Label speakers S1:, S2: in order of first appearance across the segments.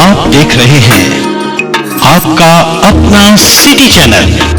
S1: आप देख रहे हैं आपका अपना सिटी चैनल।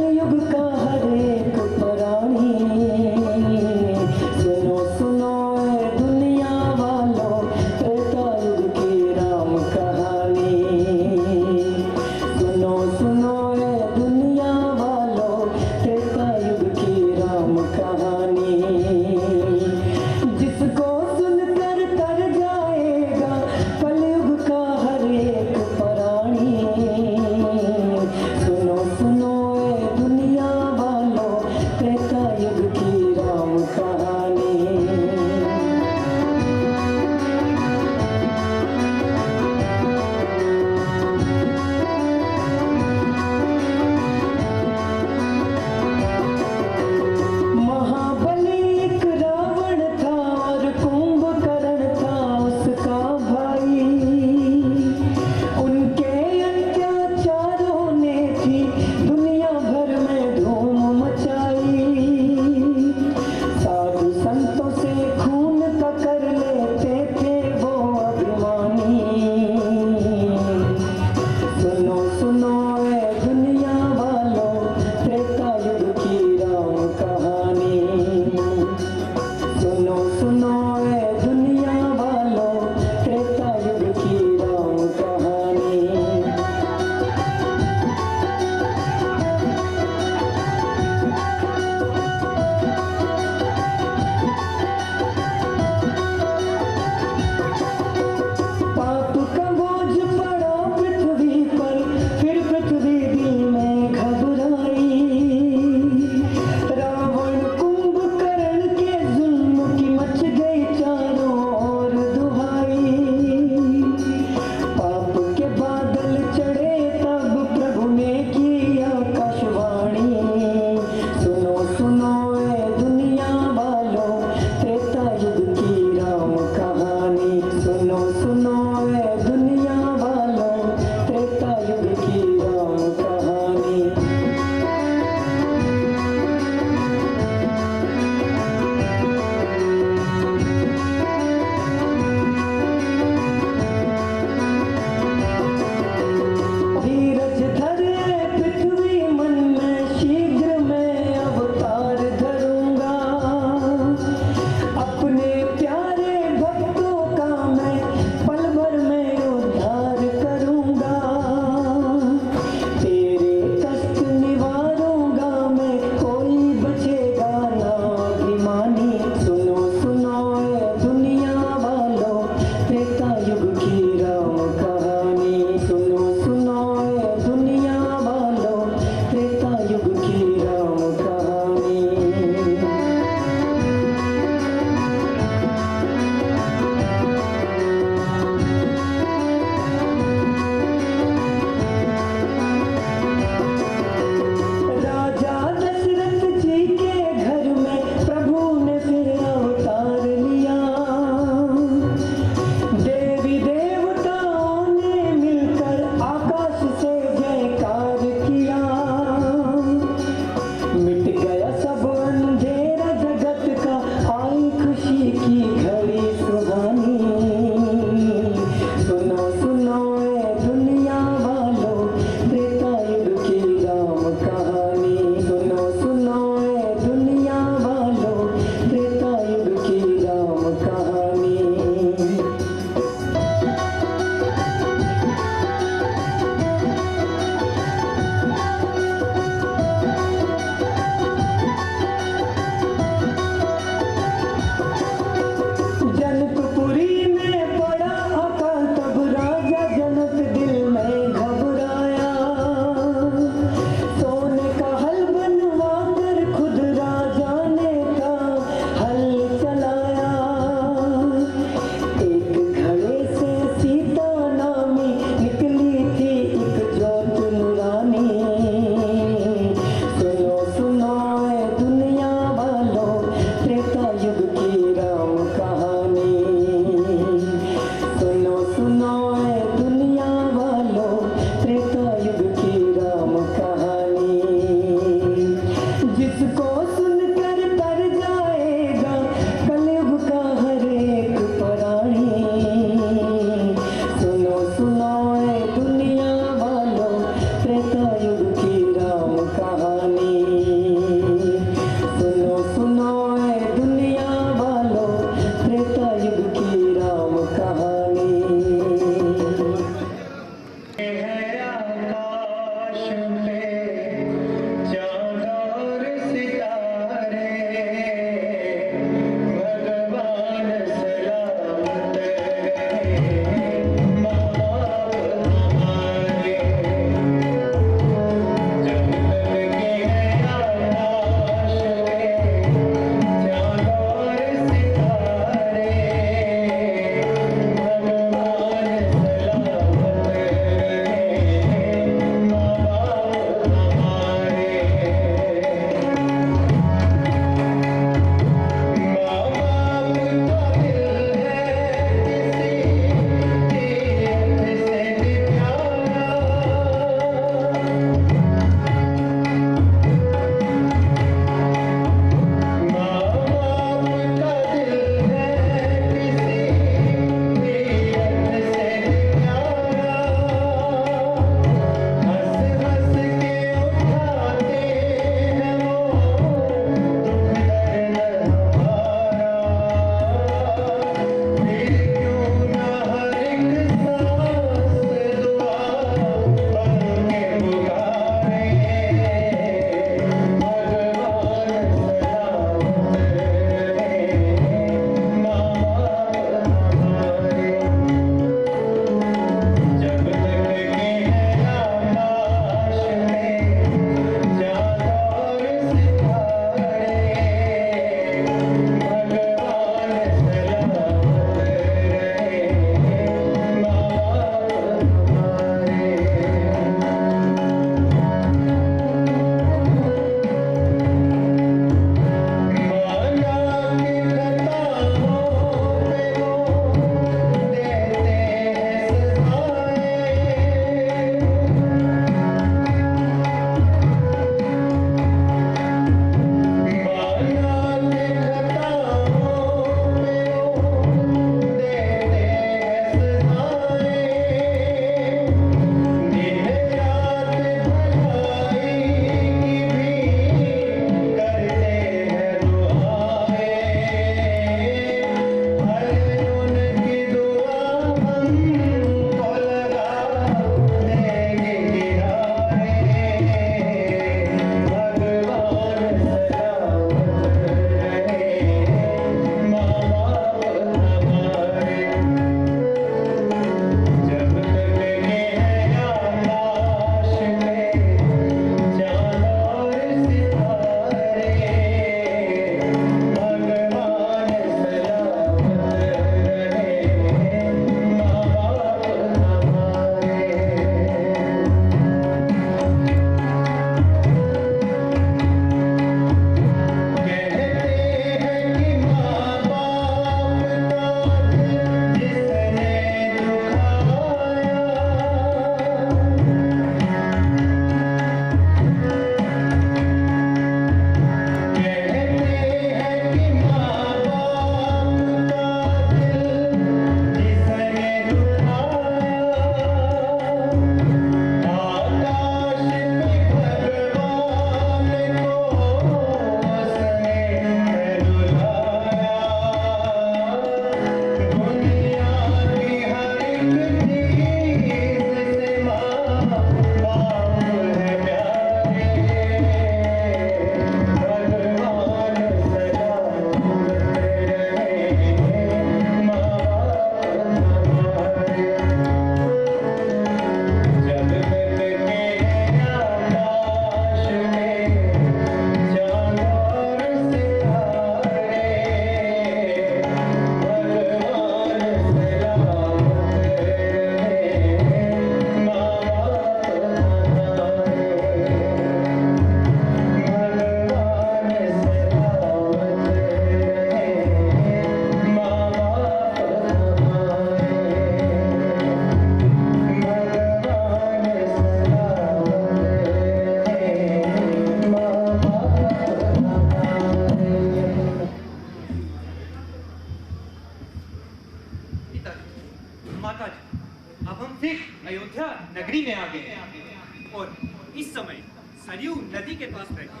S2: सरयू नदी के पास बैठी।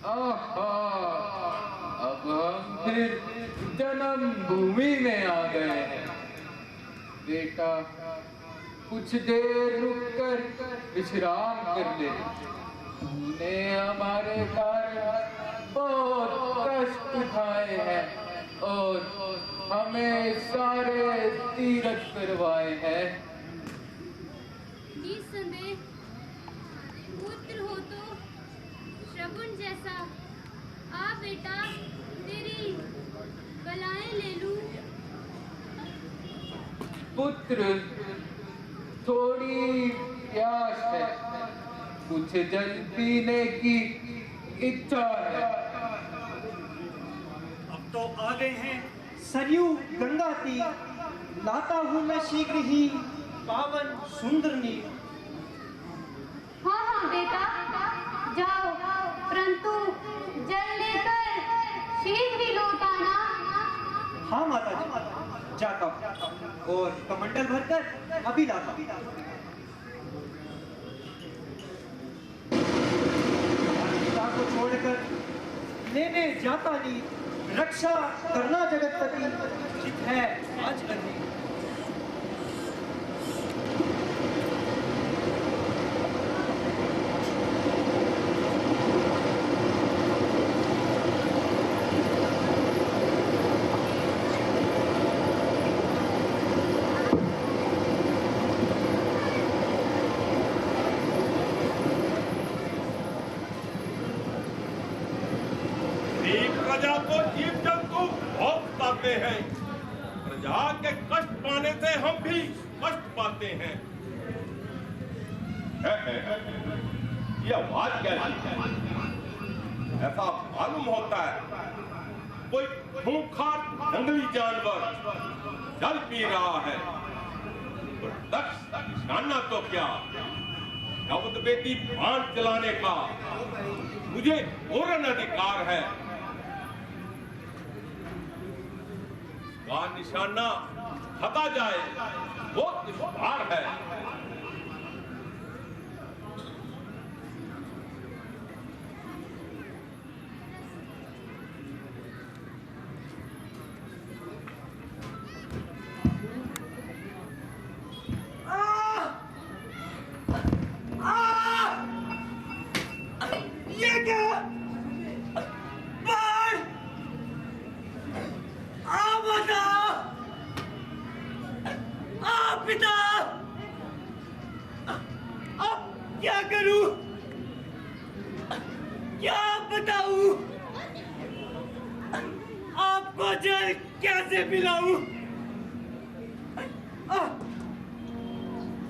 S3: आहा, अब हम फिर जन्म भूमि में आ गए हैं। बेटा, कुछ देर रुककर विश्राम कर ले। तूने हमारे कारण बहुत कष्ट उठाए हैं और हमें सारे तीरथ करवाए हैं।
S4: निस्संदेह पुत्र हो तो शगुन जैसा। आ बेटा, तेरी बलाएं ले लूं।
S3: पुत्र, थोड़ी प्यास है, कुछ जल पीने की इच्छा है।
S2: अब तो आ गए हैं सरयू गंगा तीर। लाता हूँ मैं शीघ्र ही पावन सुंदर नीर।
S4: हाँ हाँ बेटा, जाओ, परंतु जल लेकर शीघ्र ही लौट आना।
S2: हाँ माता जी, जाता हूँ और कमंडल भरकर अभी लाता हूँ। पिता को छोड़कर लेने जाता नहीं, रक्षा करना जगतपति चित है आज अभी।
S5: प्रजा को जीव जंतु बहुत पाते हैं। प्रजा के कष्ट पाने से हम भी कष्ट पाते हैं। ये आवाज कैसी है? ऐसा मालूम होता है कोई भूखा जंगली जानवर जल पी रहा है। तो दक्ष निशाना तो क्या, दाऊद बेटी बाण चलाने का मुझे पूर्ण अधिकार है। का निशाना हटा जाए वो दुष्भार है।
S2: ये क्या? बाण! बता! पिता! अब क्या करूं? क्या बताऊं? आपको जल कैसे पिलाऊं?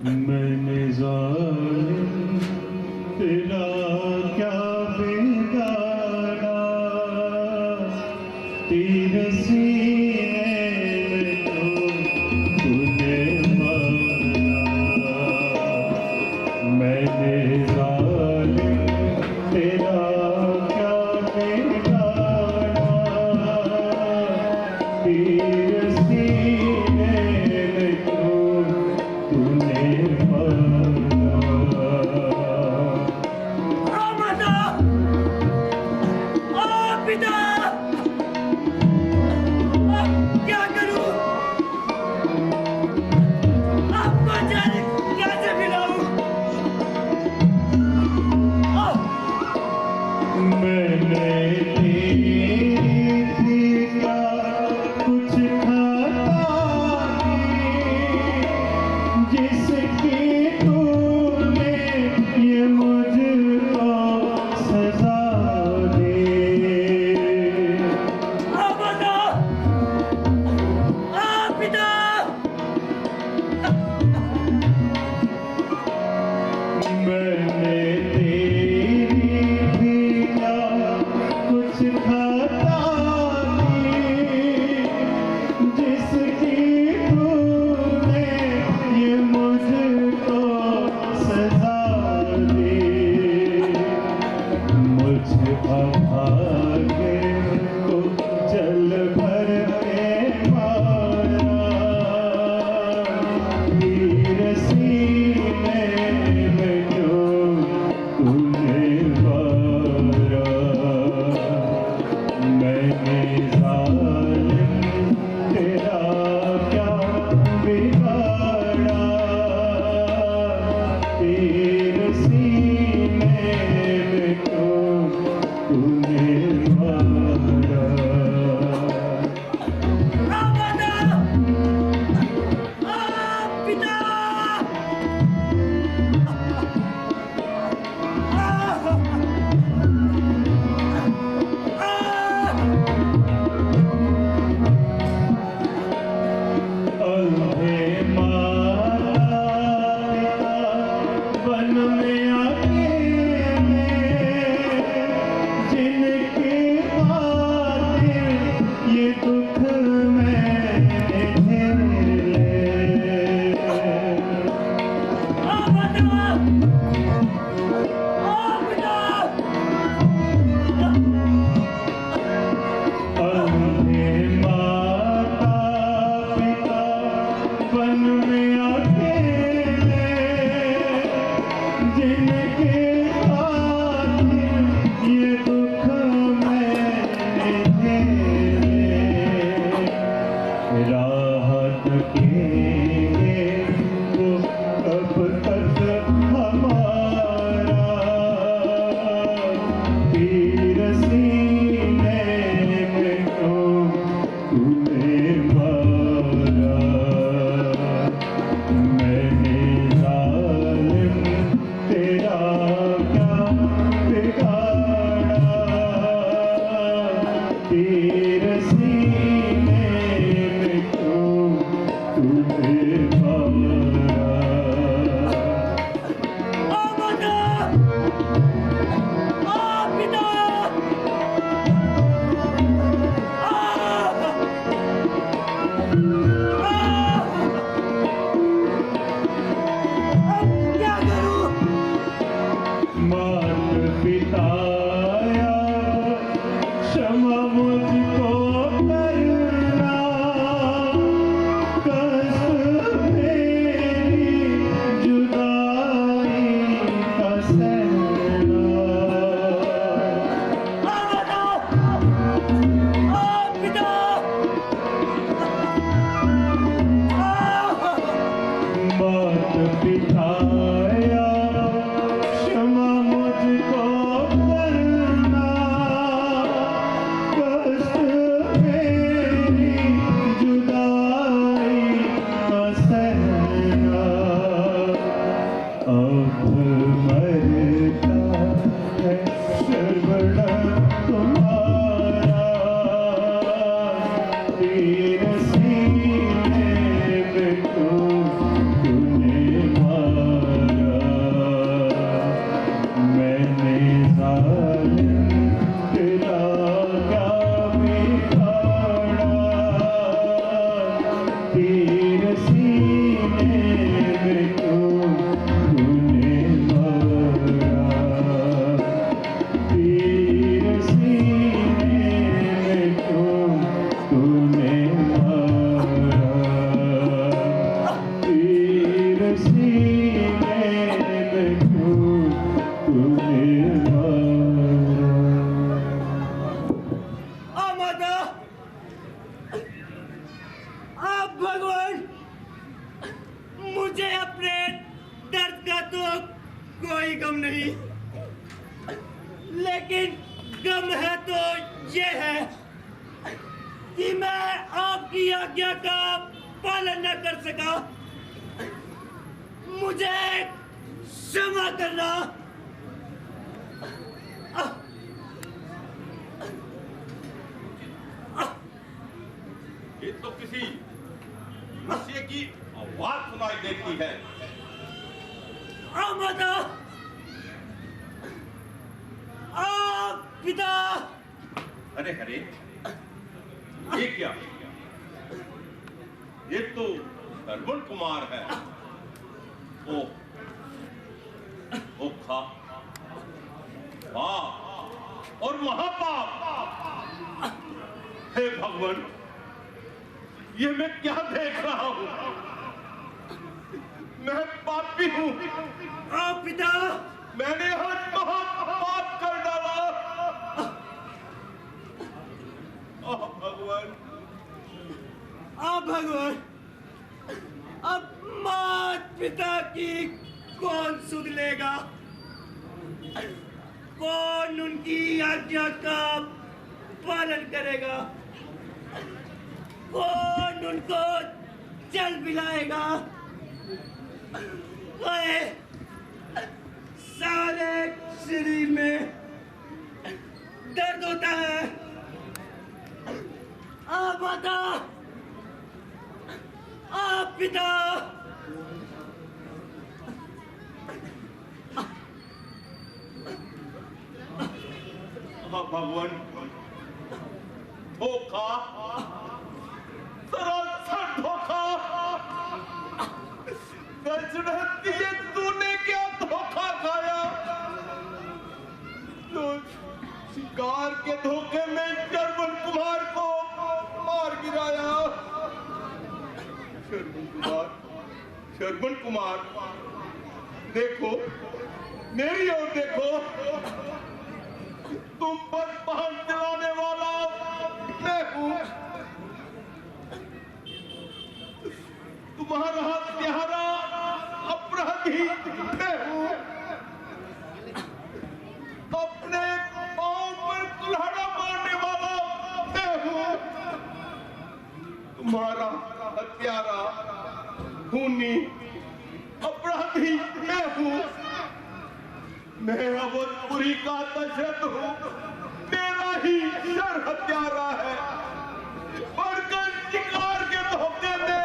S1: मैंने जालिम तेरा क्या बिगाड़ा, तेरे सीने में तो तूने मारा। मैंने जालिम तेरा क्या बिगाड़ा, तेरे सीने में तो तूने
S2: पिता! अब क्या करूं? आपको जल कैसे पिलाऊं?
S1: मैंने तेरी का कुछ खाता नहीं, जिसकी तूने ये मुझको सजा दे।
S2: पिता!
S1: मैंने तेरी भी का कुछ खाता नहीं, जिसकी तूने ये मुझको सजा दी। मुझ अभागे को जल भर के मारा, तीर सीने में क्यों
S6: मेरा क्या बिगाड़ा, तेरे सीने में क्यों तुझे मारा। मात पिता क्षमा मुझको करना, कष्ट मेरी जुदाई का सहना। मात पिता क्षमा मुझको करना, कष्ट मेरी जुदाई का सहना। अब मरता है शर्मण तुम्हारा, तेरे सीने में क्यों तूने मारा। मैंने जालिम तेरा क्या बिगाड़ा, तेरे सीने में क्यों तूने मारा, तेरे सीने में क्यों तूने मारा, तेरे सीने में क्यों तूने मारा।
S2: माता, आप भगवान, मुझे अपने दर्द का तो कोई गम नहीं, लेकिन गम है तो ये है कि मैं आपकी आज्ञा का पालन न कर सका। मुझे क्षमा करना।
S5: ये तो किसी मनुष्य की आवाज सुनाई देती है।
S2: माता, पिता।
S5: अरे अरे, ये क्या? ये तो श्रवण कुमार है। ओ खा पाप और महापाप। हे भगवान, ये मैं क्या देख रहा हूँ? मैं पापी हूँ।
S2: पिता,
S5: मैंने आज महापाप कर डाला। भगवान,
S2: भगवान, अब मात पिता की कौन सुध लेगा? कौन उनकी आज्ञा का पालन करेगा? कौन उनको चल पिलाएगा? ओए, सारे शरीर में दर्द होता है। माता, पिता।
S5: भगवान, धोखा, सरासर धोखा। ये तूने क्या धोखा खाया? तो शिकार के धोखे में श्रवण कुमार को मार गिराया। श्रवण कुमार, देखो, मेरी ओर देखो। तुम पर वाहन चलाने वाला मैं हूँ। तुम्हारा हत्यारा अपराधी मैं हूँ। अपने पांव पर कुल्हाड़ा मारने वाला मैं हूँ। तुम्हारा हत्यारा खूनी अपराधी मैं हूँ। मैं अवधपुरी का दशरथ हूँ, मेरा ही शर हत्यारा है। बढ़कर शिकार के धोखे में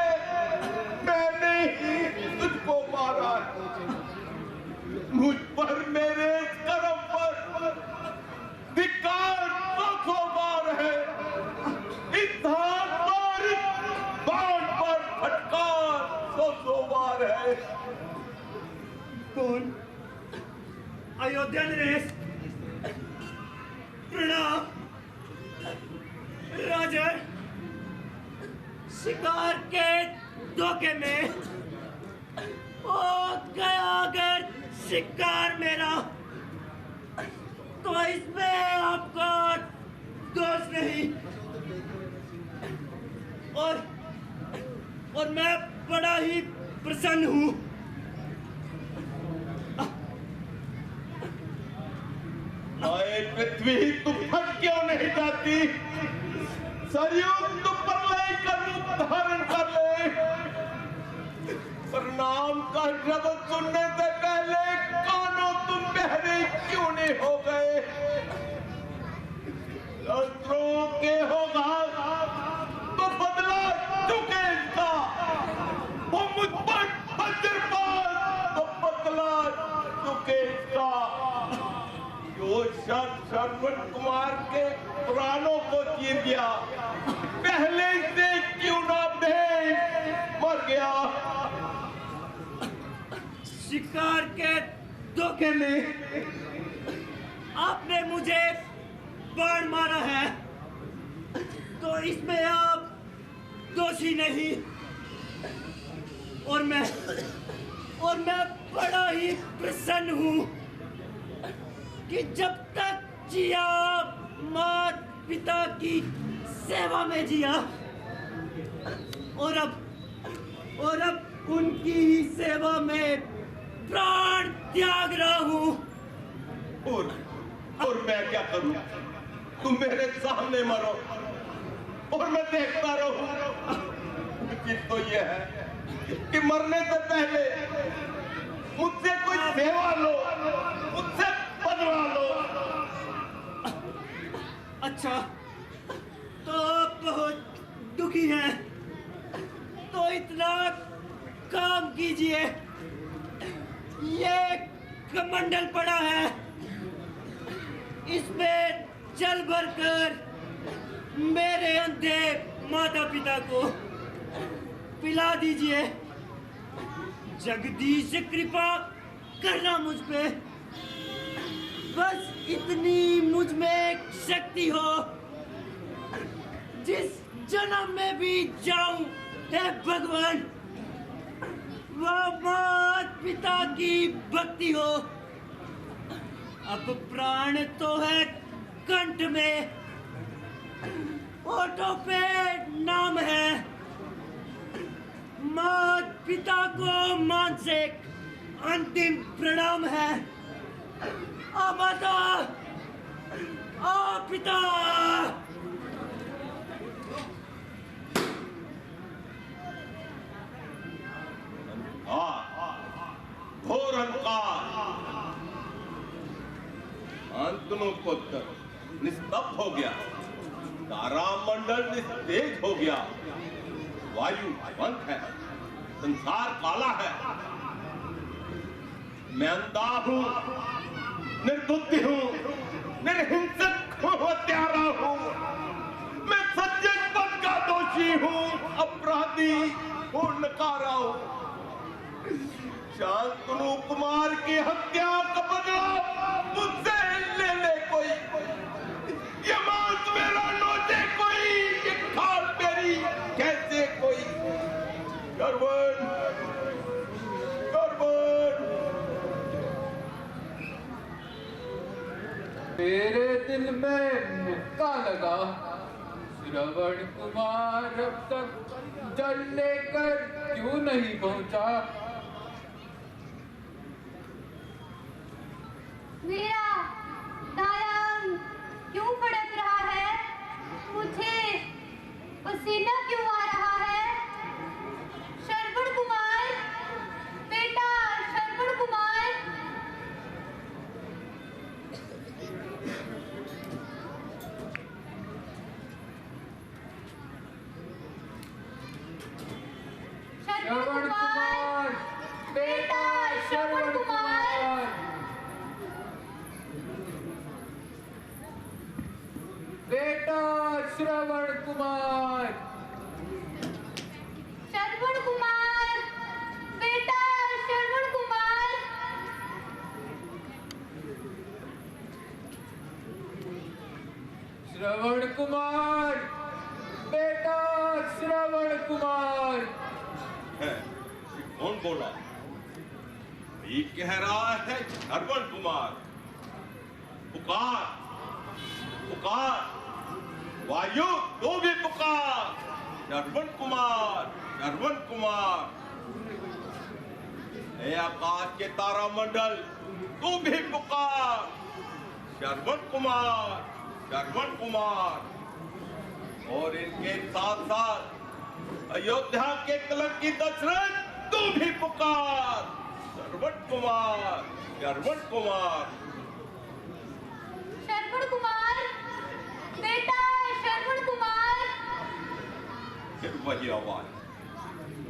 S5: मैंने ही तुझको मारा है। मुझ पर मेरे कर्म पर धिक्कार 200 बार है। इस धार पर बाण पर फटकार 200 बार है।
S2: कौन? अयोध्या नरेश, प्रणाम। राजा, शिकार के धोखे में हो गया अगर शिकार मेरा, तो इसमें आपका दोष नहीं। और मैं बड़ा ही प्रसन्न हूँ।
S5: आए पृथ्वी, तू फट क्यों नहीं जाती? सरयू, तू प्रलय का रूप धारण कर ले। प्रणाम का शब्द सुनने से पहले कानों तुम बहरे क्यों नहीं हो गए? शस्त्रों के होगा तो बदला चुके इसका। वो मुझ पर वज्रपात तो बदला चुके इसका। जो श्रवण कुमार के प्राणों को चीर गया, पहले से क्यों ना भेद मर गया।
S2: शिकार के धोखे में आपने मुझे बाण मारा है, तो इसमें आप दोषी नहीं। और मैं बड़ा ही प्रसन्न हूँ कि जब तक जिया माता पिता की सेवा में जिया, और अब उनकी ही सेवा में प्राण त्याग रहा हूँ।
S5: और मैं क्या करूं? तुम मेरे सामने मरो और मैं देखता रहूं। उचित तो यह है कि मरने से पहले मुझसे कोई सेवा लो, मुझसे बदला लो।
S2: अच्छा, तो आप बहुत दुखी हैं, तो इतना काम कीजिए। ये कमंडल पड़ा है, इसमें जल भरकर मेरे अंधे माता पिता को पिला दीजिए। जगदीश कृपा करना मुझ पे। बस इतनी मुझ में शक्ति हो, जिस जन्म में भी जाऊं, हे भगवान, वह माता पिता की भक्ति हो। अब प्राण तो है कंठ में, होठों पे नाम है। माता पिता को मानसिक अंतिम प्रणाम है। आ माता, आ पिता।
S5: घोर अंधकार, अंतनु पुत्र निस्तब्ध हो गया, तारामंडल निस्तेज हो गया, वायु बंद है, संसार काला है। मैं अंधा हूं, निर्बुद्धि हूं, निर्हिंसक हूं, हत्यारा हूं। मैं सज्जन पद का दोषी हूं, अपराधी हूं, नकारा हूं। शांतनु कुमार की हत्या का बदला मुझसे ले ले कोई। ये मांस मेरा नोचे कोई, ये खाल मेरी कैसे कोई। गर्वन, गर्वन।
S3: मेरे दिल में मुक्का लगा, श्रवण कुमार अब तक जल लेकर क्यों नहीं पहुंचा।
S4: मेरा दायां क्यों फड़क रहा है? मुझे पसीना क्यों आ रहा है? श्रवण कुमार, बेटा श्रवण कुमार,
S3: बेटा श्रवण कुमार।
S4: श्रवण कुमार, बेटा श्रवण कुमार।
S3: श्रवण कुमार, बेटा श्रवण कुमार।
S5: है, कौन बोला? ये कह रहा है श्रवण कुमार। पुकार पुकार, वायु तू भी पुकार। श्रवण कुमार, श्रवण कुमार। हे आकाश के तारा मंडल, तू भी पुकार। श्रवण कुमार, श्रवण कुमार। और इनके साथ साथ अयोध्या के कलंकी दशरथ, तू भी पुकार। श्रवण कुमार, श्रवण कुमार।
S4: श्रवण कुमार, बेटा श्रवण कुमार।
S5: फिर वही आवाज,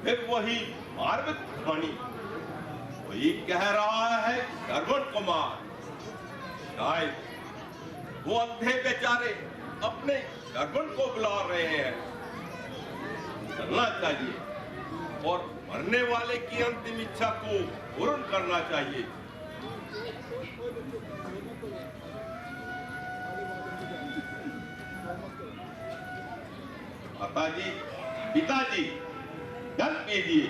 S5: फिर वही मार्मिक ध्वनि। वही कह रहा है श्रवण कुमार। शायद वो अंधे बेचारे अपने श्रवण को बुला रहे हैं। चलना चाहिए और मरने वाले की अंतिम इच्छा को पूर्ण करना चाहिए। माताजी, पिताजी, जल पीजिए।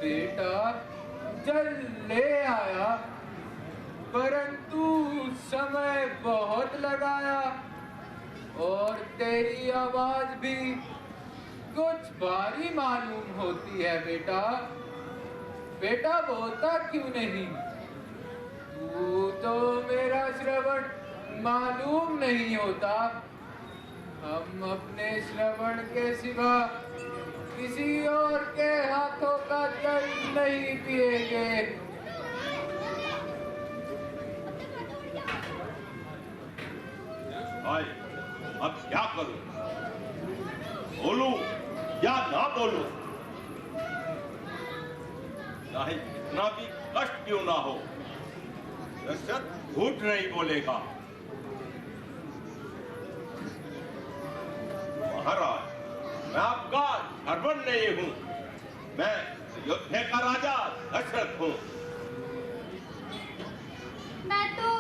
S3: बेटा जल ले आया, परंतु समय बहुत लगाया और तेरी आवाज भी कुछ भारी मालूम होती है बेटा। बेटा बोलता क्यों नहीं? तू तो मेरा श्रवण मालूम नहीं होता। हम अपने श्रवण के सिवा किसी और के हाथों का जल नहीं पिएंगे।
S5: भाई, अब क्या करूं? बोलूं या ना बोलूं? चाहे कितना भी कष्ट क्यों ना हो, दशरथ झूठ नहीं बोलेगा। महाराज, मैं आपका श्रवण नहीं हूं, मैं अयोध्या का राजा दशरथ हूं।
S4: मैं तो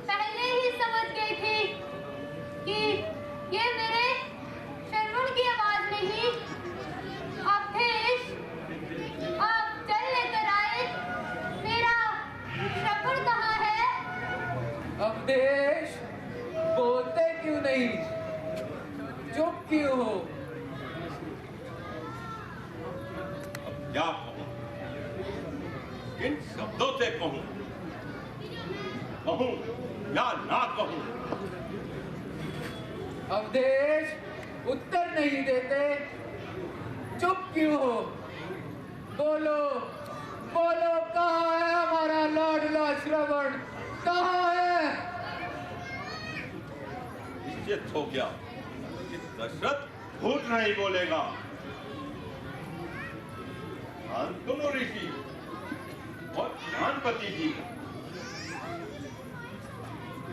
S4: पहले ही समझ गई थी कि ये मेरे श्रवण की आवाज नहीं। अवधेश, आप जल लेकर आए। मेरा श्रवण कहाँ है?
S3: अवधेश, बोलते क्यों नहीं? चुप क्यों हो?
S5: अब क्या कहूं? किन शब्दों से कहूं? कहूं या ना कहूं?
S3: अवधेश, उत्तर नहीं देते। चुप क्यों हो? बोलो बोलो, कहाँ है हमारा लाडला श्रवण? कहाँ है?
S5: निश्चित हो गया कि दशरथ झूठ नहीं बोलेगा। शांतनु ऋषि और ज्ञानपति जी,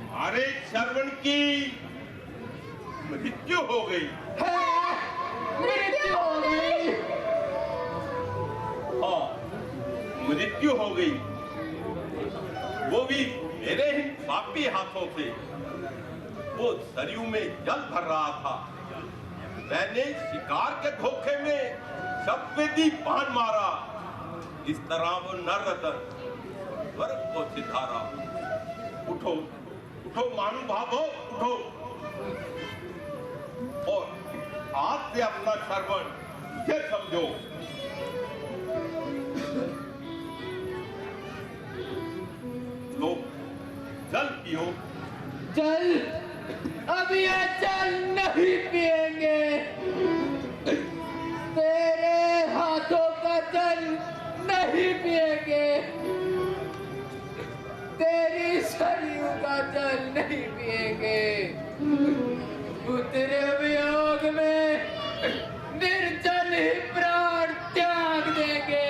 S5: हमारे श्रवण की मृत्यु हो गई।
S3: मृत्यु हो गई।
S5: हाँ, मृत्यु हो गई, वो भी मेरे ही पापी हाथों से। वो सरयू में जल भर रहा था, मैंने शिकार के धोखे में शब्दवेदी बाण मारा। इस तरह वो नररतन स्वर्ग को सिधारा। उठो उठो महानुभावो, उठो और आज से अपना श्रवण ये समझो। लो, जल पियो।
S3: जल? अब ये जल नहीं पिएंगे। तेरे हाथों का जल नहीं पिएंगे। तेरी सरयू का जल नहीं पिएंगे। तेरे वियोग में निर्जल ही प्राण त्याग देंगे।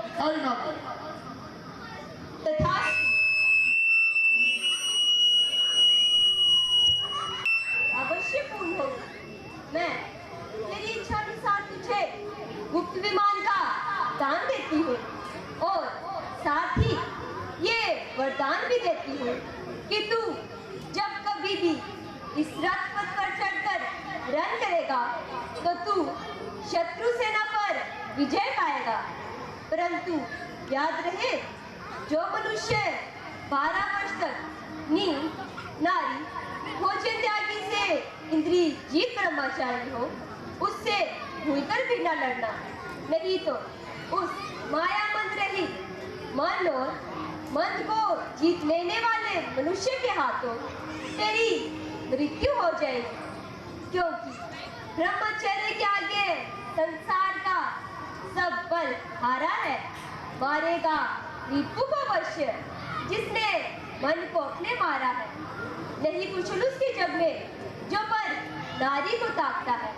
S7: दिखाई ना दे।
S4: तथास्तु। अवश्य पूर्ण होगी। मैं तेरी इच्छा अनुसार तुझे गुप्त विमान का दान देती हूँ और साथ ही ये वरदान भी देती हूँ कि तू जब कभी भी इस रथ पथ पर चढ़कर रण करेगा तो तू शत्रु सेना पर विजय पाएगा। परंतु याद रहे, जो मनुष्य 12 वर्ष तक नींद, नारी, भोजन त्यागी से इंद्रिय जीत ब्रह्मचारी हो, उससे भूलकर भी न लड़ना, नहीं तो उस माया मंद रहित मन और मंद को जीत लेने वाले मनुष्य के हाथों तेरी मृत्यु हो जाएगी। क्योंकि ब्रह्मचर्य के आगे संसार का सब बल हारा है। मारेगा रिपु को अवश्य, जिसने मन को अपने मारा है। नहीं कुशल उसके जग में जो पर नारी को ताकता है।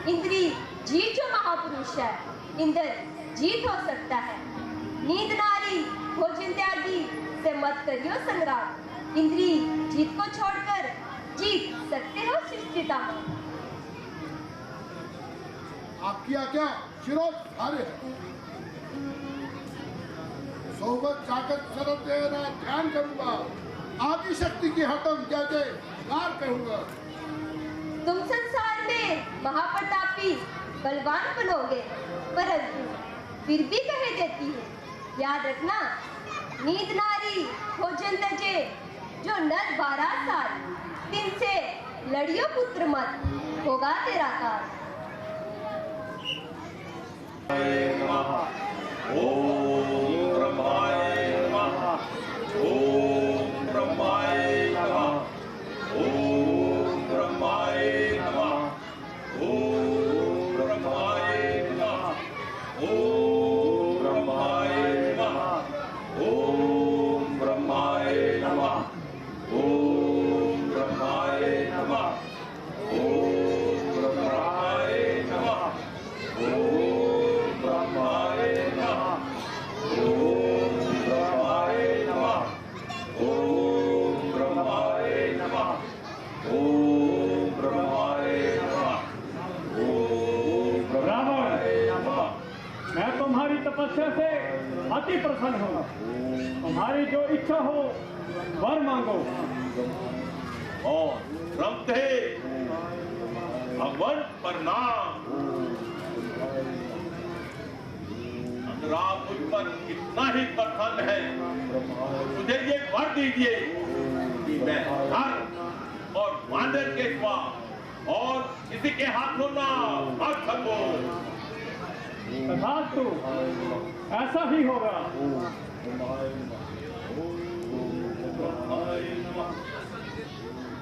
S4: इंद्री जीत जो महापुरुष है, इंद्र जीत हो सकता है। नींद, नारी, भोजन त्यागी से मत करियो संग्राम। इंद्री जीत को छोड़कर जीत सकते हो सृष्टिता।
S7: आपकी आज्ञा शिरोधार्य है। सोबत जाकर शरद तेरा ध्यान करूंगा, आदि शक्ति की हतम जय जयकार कहूंगा।
S4: तुम संसार में महाप्रतापी बलवान बनोगे, परंतु फिर भी कह देती हूँ, याद रखना, नींद, नारी, भोजन तजे, जो नर 12 साल, दिन से लड़ियो पुत्र मत, होगा तेरा काल।
S5: ओम ब्रह्माय नमः। ओम ब्रह्माय नमः। ओम ब्रह्माय नमः। ओम ब्रह्माय नमः। ओम ब्रह्माय नमः। ओम ब्रह्माय नमः। ओम ब्रह्माय नमः। ओम ब्रह्माय नमः। ओम ब्रह्माय नमः। ओम ब्रह्माय नमः। ओम ब्रह्माय नमः। ओम ब्रह्माय नमः। ओम ब्रह्माय नमः।
S6: मैं तुम्हारी तपस्या से अति प्रसन्न हूँ। तुम्हारी जो इच्छा हो वर मांगो।
S5: और रमते भगवान प्रणाम। अगर आप मुझ पर कितना ही प्रसन्न है, मुझे ये वर दीजिए कि मैं धर्म और वानर के सिवा और किसी के हाथों ना भाग सकूं।
S6: तथास्तु, ऐसा ही होगा।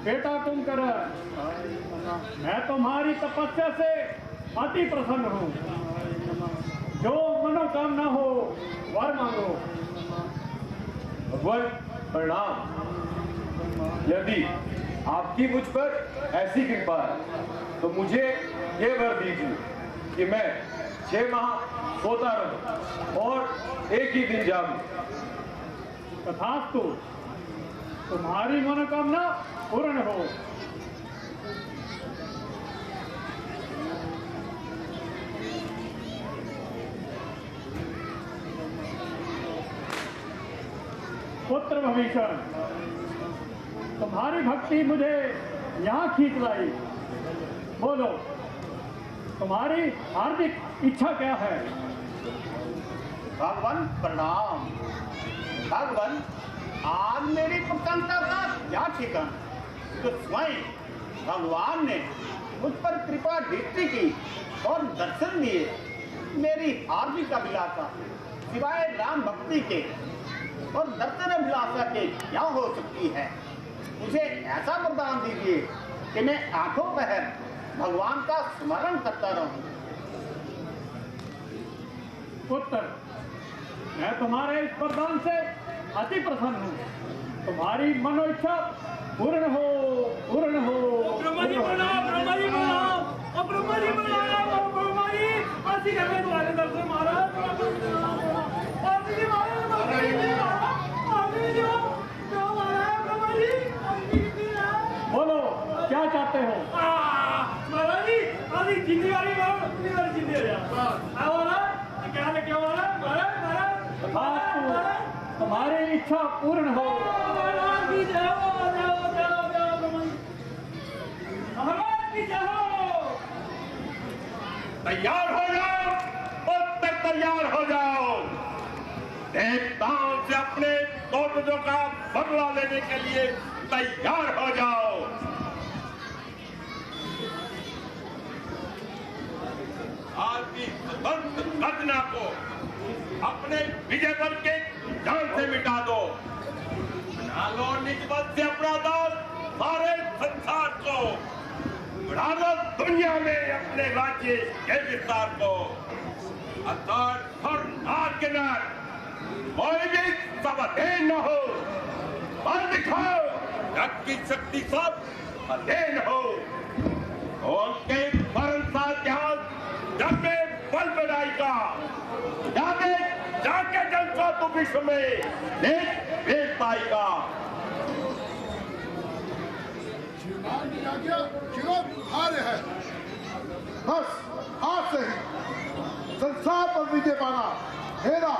S6: बेटा तुम कर, मैं तुम्हारी तपस्या से अति प्रसन्न हूँ। जो मनोकामना हो वर मांगो।
S3: भगवान प्रणाम। यदि आपकी मुझ पर ऐसी कृपा है तो मुझे ये वर दीजिए कि मैं 6 माह सोता रहूं और एक ही दिन जागूं।
S6: तथास्तु, तुम्हारी मनोकामना पूर्ण हो। पुत्र भविष्य, तुम्हारी भक्ति मुझे यहाँ खींच लाई। बोलो, तुम्हारी हार्दिक इच्छा क्या है?
S8: भगवान प्रणाम। भगवान, आज मेरी प्रसन्नता का क्या ठिकाना। तो स्वयं भगवान ने मुझ पर कृपा दृष्टि की और दर्शन दिए। मेरी हार्दिक अभिलाषा सिवाय राम भक्ति के और दर्शन अभिलाषा के क्या हो सकती है। मुझे ऐसा वरदान दीजिए कि मैं आंखों पहर भगवान का स्मरण करता रहूं।
S6: पुत्र, मैं तुम्हारे इस वरदान से अति प्रसन्न हूँ। तुम्हारी मनोइच्छा पूर्ण हो, पूर्ण हो।
S9: ब्रह्मा जी बनाओ, ब्रह्मा जी बनाओ, और ब्रह्मा जी बनाओ, ब्रह्मा जी आशी करने तुम्हारे दर्शन महाराज।
S6: इच्छा पूर्ण हो।
S9: महाराज की जय हो, जय हो, जय हो, जय हो, ब्रह्मा जी। महाराज की जय हो।
S5: तैयार हो जाओ, पुत्र तैयार हो जाओ। देवताओं से अपने पूर्वजों का बदला लेने के लिए तैयार हो जाओ। आपकी सुबंध घटना को अपने विजय बल के जान से मिटा दो। बना लो निस्बत से अपना दास सारे संसार को। बढ़ा लो दुनिया में अपने राज्य के विस्तार को। अर्थात हर नाग के नाग कोई भी समाधेन न हो। बल दिखाओ, जग की शक्ति सब अधीन हो। उनके परम साध्यास जग में बल बनाएगा। जाके जाके जल को तू विश्व में भेज पाएगा।
S7: श्रीमान की आज्ञा शिरोधार्य है। बस आज से ही संसार पर विजय पाना मेरा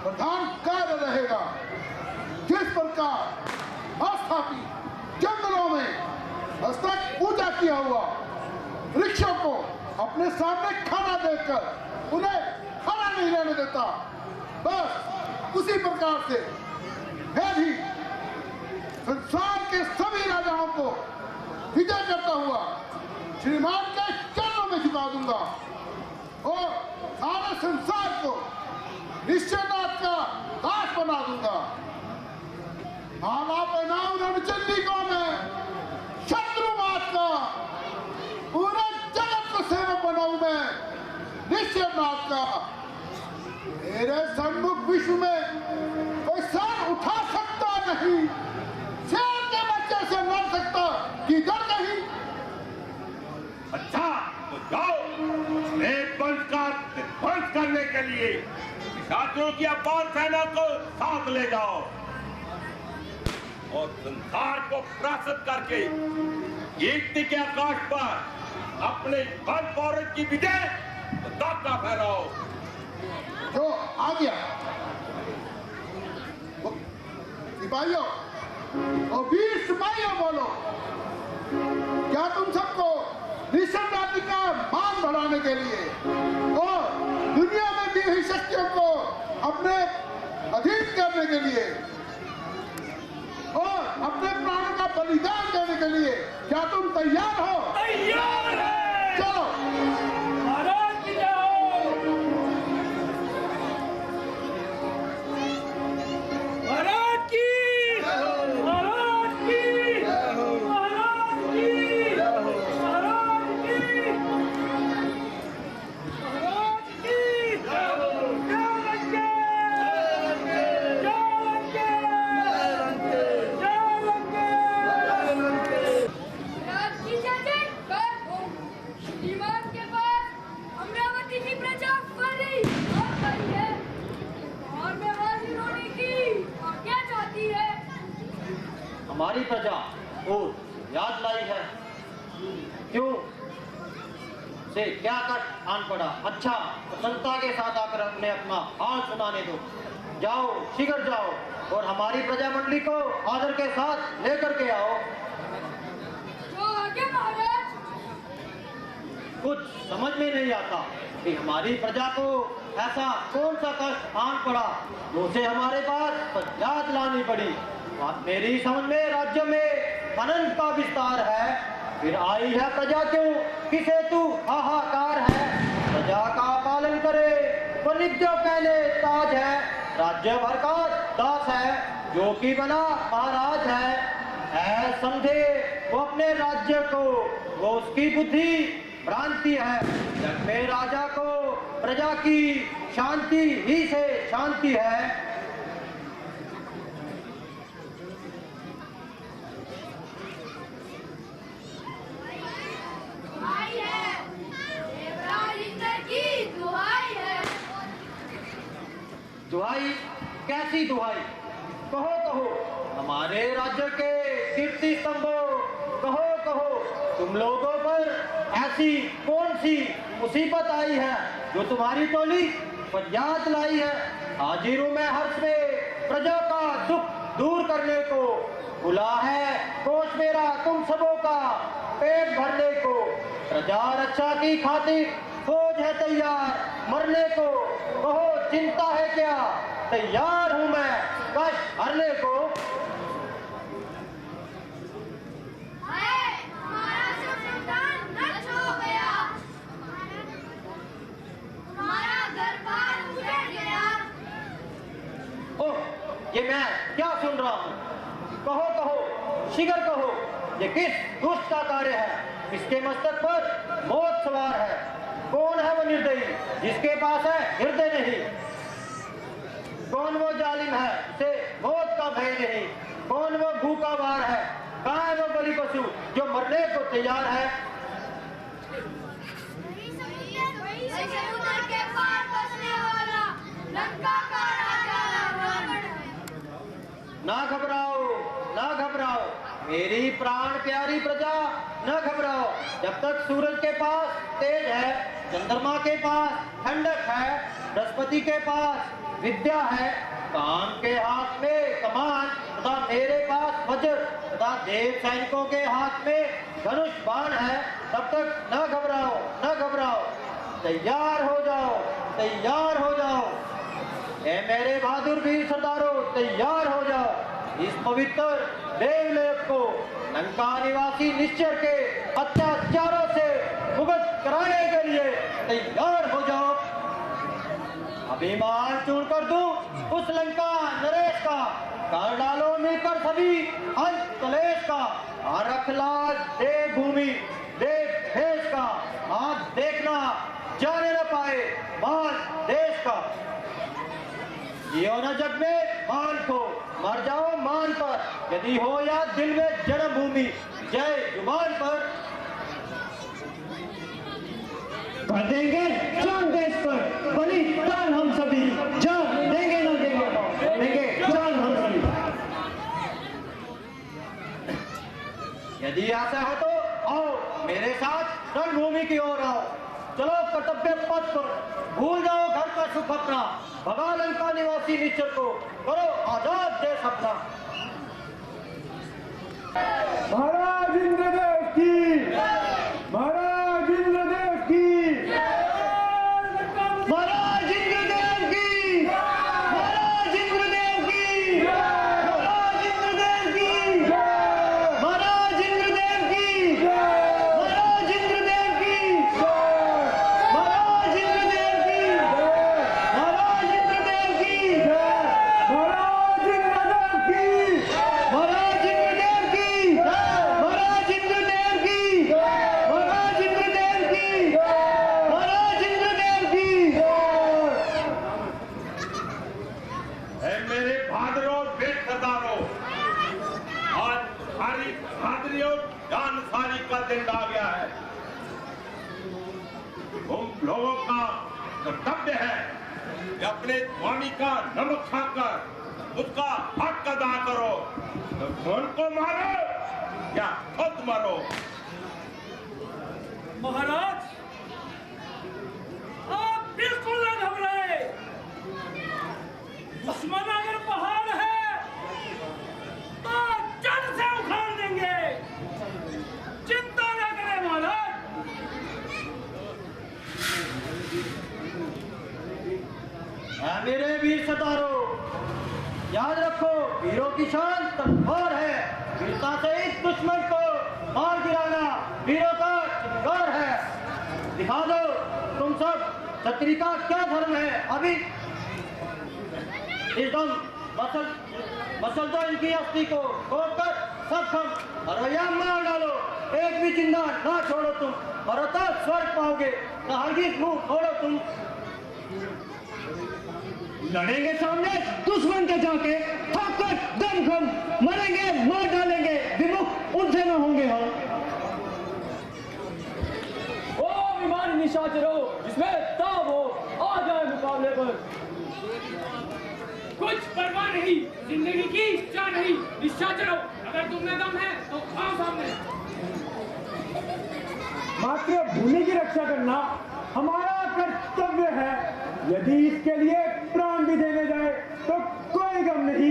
S7: प्रधान कार्य रहेगा। जिस प्रकार अस्थापी जंगलों में हस्तक पूजा किया हुआ वृक्षों को अपने सामने खाना देकर उन्हें खाना नहीं रहने देता, बस उसी प्रकार से मैं भी संसार के सभी राजाओं को विजय करता हुआ श्रीमान के चरणों में झुका दूंगा और सारे संसार को निश्चयनाथ का दास बना दूंगा। माला पहनाऊं रणचंडी को मैं शत्रुनाथ का, पूरे जगत को सेवक बनाऊं मैं निश्चयनाथ का। मेरे सन्मुख विश्व में कोई सर उठा सकता नहीं, शेर के बच्चे से लड़ सकता कि डर नहीं।
S5: अच्छा तो जाओ एक वंश का ध्वंस करने के लिए छात्रों की अपार सेना को साथ ले जाओ और संसार को परास्त करके कीर्ति के आकाश पर अपने बल पौरुष की विजय पताका फहराओ।
S7: जो आ गया सिपाहियों और 20 सिपाहियों बोलो, क्या तुम सबको निश्चयनाथ का मान बढ़ाने के लिए और दुनिया में दी हुई शक्तियों को अपने अधीन करने के लिए और अपने प्राण का बलिदान देने के लिए क्या तुम तैयार हो?
S9: तैयार है।
S7: चलो
S9: महाराज की जय हो। महाराज की, महाराज की, महाराज की, महाराज की, महाराज की। जय लंके, जय लंके।
S10: राज की जय कर श्रीमान के पास अमरावती की प्रजा फरी और गई है और में हाजिर होने की और क्या चाहती है?
S11: हमारी प्रजा और याद लाई है। क्यों से क्या कष्ट आन पड़ा? अच्छा प्रसन्नता के साथ आकर अपने अपना हाल सुनाने दो। जाओ शीघ्र जाओ और हमारी प्रजा मंडली को आदर के साथ लेकर के आओ।
S10: जो आगे महाराज।
S11: कुछ समझ में नहीं आता कि हमारी प्रजा को ऐसा कौन सा कष्ट आन पड़ा जो उसे हमारे पास याद लानी पड़ी। बात मेरी समझ में राज्य में अनंत का विस्तार है, फिर आई है प्रजा क्यों, किस हेतु हाहाकार है। प्रजा का पालन करे तो नित्य पहले ताज है, राज्य भर का दास है जो कि बना महाराज है समझे वो अपने राज्य को, वो उसकी बुद्धि भ्रांति है। जग में राजा को प्रजा की शांति ही से शांति है।
S10: दुहाई है देवराज इंद्र की दुहाई है।
S11: दुहाई कैसी दुहाई? कहो कहो हमारे राज्य के कीर्ति स्तंभों, कहो कहो तुम लोगों पर ऐसी कौन सी मुसीबत आई है जो तुम्हारी टोली फरियाद लाई है। हाजिर हूं मैं हर्ष में प्रजा का दुख दूर करने को, खुला है कोष मेरा तुम सबों का पेट भरने को। प्रजा रक्षा की खातिर फौज है तैयार मरने को, कहो चिंता है क्या, तैयार हूं मैं कष्ट हरने को।
S10: हमारा सब संतान नष्ट हो गया, हमारा दरबार उजड़ गया।
S11: ओह, ये मैं क्या सुन रहा हूँ? कहो कहो शीघ्र कहो, ये किस दुष्ट का कार्य है? इसके मस्तक पर मौत सवार है। कौन है वो निर्दयी जिसके पास है हृदय नहीं? कौन वो जालिम है से मौत का भय नहीं? कौन वो भूखा वार है? कहाँ है वो बलि पशु जो मरने को तैयार है?
S10: समुद्र के पार बसने वाला लंका का राजा रावण है।
S11: ना घबराओ ना घबराओ मेरी प्राण प्यारी प्रजा, न घबराओ। जब तक सूरज के पास तेज है, चंद्रमा के पास ठंडक है, बृहस्पति के पास विद्या है, काम के हाथ में कमान तथा मेरे पास वज्र तथा देव सैनिकों के हाथ में धनुष बाण है, तब तक न घबराओ न घबराओ। तैयार हो जाओ तैयार हो जाओ। ए मेरे बहादुर वीर सरदारों, तैयार हो जाओ। इस पवित्र देवलोक को लंका निवासी निश्चर के अत्याचारों से मुक्त कराने के लिए तैयार हो जाओ। अभिमान चूर कर दूं उस लंका नरेश का, कर डालो मिलकर सभी अंत कलेश का। और रख लाज देव भूमि देव देश का, आप देखना जाने न पाए मान देश का। जियो न जग में मान को, मर जाओ मान पर, यदि हो या दिल में जन्मभूमि जय जुबान पर।
S2: कर देंगे जान देश पर बलिदान हम सभी, जान देंगे ना देंगे देंगे जान हम सभी।
S11: यदि ऐसा है तो आओ मेरे साथ रणभूमि की ओर आओ। चलो कर्तव्य पथ पर, भूल जाओ घर का सुख अपना, भगा लंका निवासी निश्चर को, करो आजाद देश अपना।
S6: महाराज इंद्रदेव की, महाराज इंद्रदेव की,
S2: महाराज इंद्रदेव की, महाराज इंद्रदेव की, महाराज इंद्रदेव की, महाराज इंद्रदेव की, महाराज इंद्रदेव की, महाराज इंद्रदेव की, महाराज इंद्रदेव की,
S6: महाराज इंद्रदेव की,
S2: महाराज इंद्रदेव की, महाराज इंद्रदेव की, महाराज इंद्रदेव की, महाराज इंद्रदेव की।
S5: है मेरे बहादुरों वीर सरदारों, आज सारी बहादुरी और जानसारी का दिन आ गया है। तुम लोगों का कर्तव्य है कि अपने स्वामी का नमक खाकर उसका हक अदा करो। तो कौन को मारो या खुद मरो।
S9: महाराज, आप बिल्कुल न घबराए। दुश्मन अगर पहाड़ है तो जड़ से उखाड़ देंगे। चिंता न करें महाराज।
S11: मेरे वीर सरदारों, याद रखो वीरों की शान तलवार है। वीरता से इस दुश्मन को मार गिराना वीरों का श्रृंगार है। दिखा दो तुम सब क्षत्रिय का क्या धर्म है। अभी एकदम मसल दो इनकी अस्थि को, तोड़कर सब खम और या मार डालो। एक भी जिंदा ना छोड़ो तुम, और तो स्वर्ग पाओगे न हरगिज मुंह छोड़ो तुम।
S2: लड़ेंगे सामने दुश्मन के जाके, ठोकर दम खम, मरेंगे मार डालेंगे, विमुख उनसे न होंगे हम।
S9: ओ विमान निशाचरो, जिसमें ताब हो, आ जाए मुकाबले पर। कुछ परवाह नहीं, जिंदगी की क्या नहीं। निशाचरो, अगर तुम में दम है तो आओ सामने।
S6: मातृभूमि की रक्षा करना हमारा कर्तव्य है। यदि इसके लिए प्राण भी देने जाए तो कोई गम नहीं।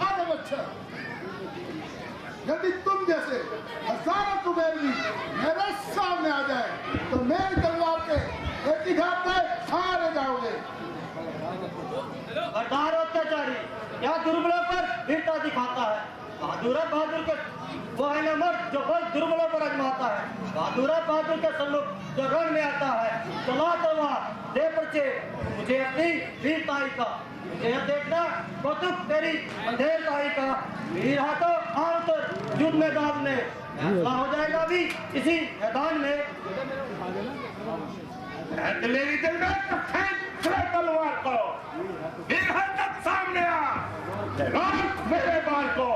S7: अरे बच्चा, यदि तुम जैसे हजारों कुबेर भी मेरे सामने आ जाए तो मेरी तलवार के एक ही घात पे हारे जाओगे।
S11: सरदार अत्याचारी क्या दुर्बलों पर वीरता दिखाता है। बहादुर बहादुर के वो है न मर्द जो बल दुर्बलों पर आजमाता है। बहादुर के सम्मुख जो रण में आता है, चला तलवार दे पर्चे मुझे अपनी वीरताई का। मुझे यह देखना कौतुक तेरी अंधेरताई का। वीर हाथों आओ तो युद्ध मैदान में फैसला हो जाएगा भी इसी मैदान में।
S5: मेरी दिल में तलवार को वीर हरकत सामने आ, मेरे बाल को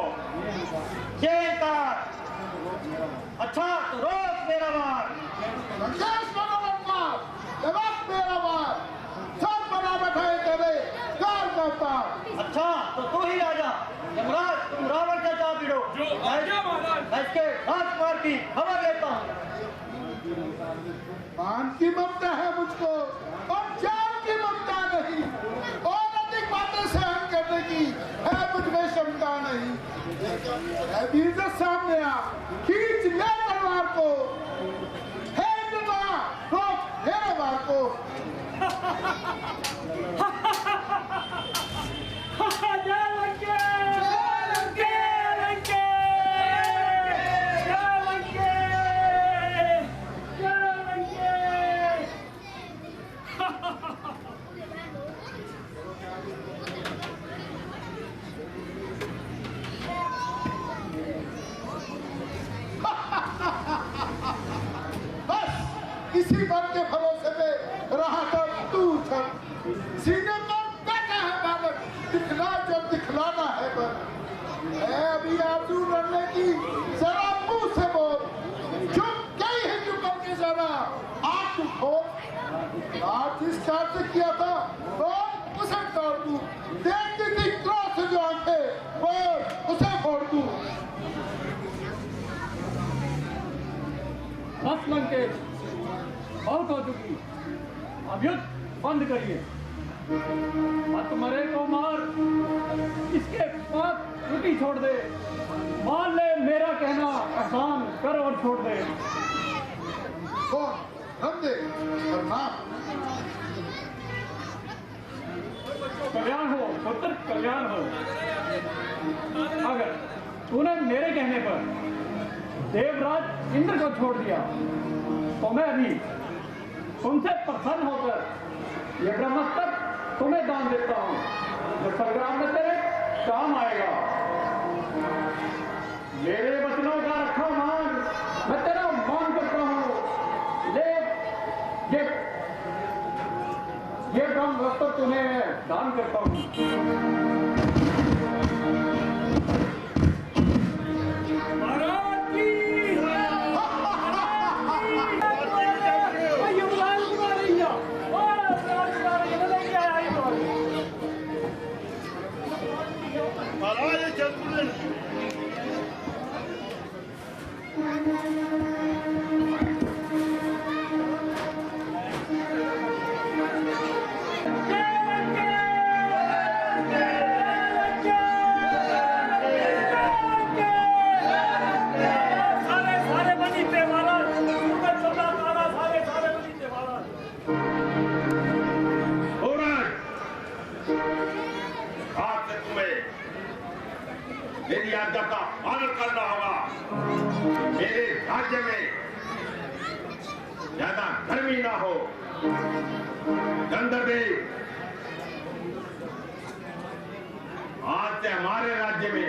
S11: अच्छा तो रोक मेरा वार।
S7: संदेश मनोरथ मार, जवाब मेरा वार, सब बना बैठाए तेरे कार का अवतार।
S11: अच्छा तो तू ही राजा यमराज, तुम रावण से जा भिड़ो। मैं इसके राजकुमार की खबर लेता हूँ।
S7: मान की ममता है मुझको और जान की ममता नहीं, और अधिक बातें सहन करने की है मुझमें क्षमता नहीं। ऐ वीर से सामने आ, खींच ले तलवार को, हे दुआ रोक मेरे वार को। इसी बल के भरोसे पे रहा तो तू छल, सीने पर बैठा है बालक, दिखला जो दिखलाना है बल। है अभी आरज़ू लड़ने की, जरा मुंह से बोल, चुप गई है क्यों करके जरा आंख खोल। आज जिस चाल से किया था बोल उसे तोड़ दूं, देखती थी क्रोध से जो आंखें बोल उसे फोड़ दूं।
S6: बस लंकेश, बहुत हो चुकी, अब युद्ध बंद करिए। मत मरे को मार, इसके पास रुकी छोड़ दे। मान ले मेरा कहना, एहसान कर और छोड़ दे।
S7: कौन हम दे और नाम
S6: कल्याण हो पुत्र, कल्याण हो। अगर तूने मेरे कहने पर देवराज इंद्र को छोड़ दिया तो मैं भी तुमसे प्रसन्न होकर ये ब्रह्मस्त्र तुम्हें दान देता हूँ, जो संग्राम में तेरे काम आएगा। मेरे वचनों का रखा मान, मैं तेरा मान करता हूँ। ये ब्रह्मस्त्र तुम्हें दान करता हूँ।
S5: मेरी आज्ञा का पालन करना होगा। मेरे राज्य में ज्यादा गर्मी ना हो। गंधर्वदेव, आज से हमारे राज्य में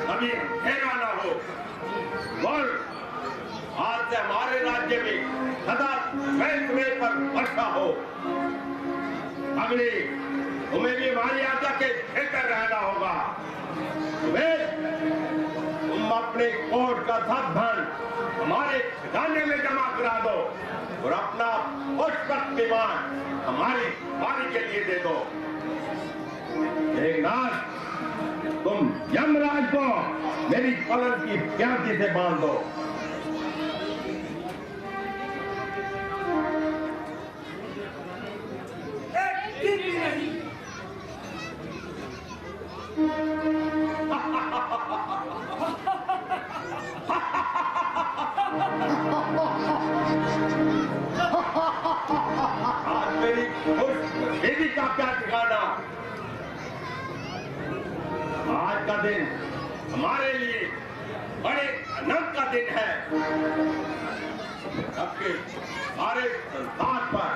S5: कभी अंधेरा ना हो और आज से हमारे राज्य में सदा समय पर वर्षा हो। अगली तुम्हें भी हमारी आज्ञा के भीतर रहना होगा। तुम अपने कोर्ट का सब धन हमारे खजाने में जमा करा दो और अपना पुष्पक विमान हमारी वाणी के लिए दे दो। मेघनाथ, तुम यमराज को मेरी पलंग की प्यासी से बांध दो।
S9: एक दिन भी नहीं।
S5: आज मेरी उस देवी का क्या ठिकाना। आज का दिन हमारे लिए बड़े आनंद का दिन है। सबके सारे संसार पर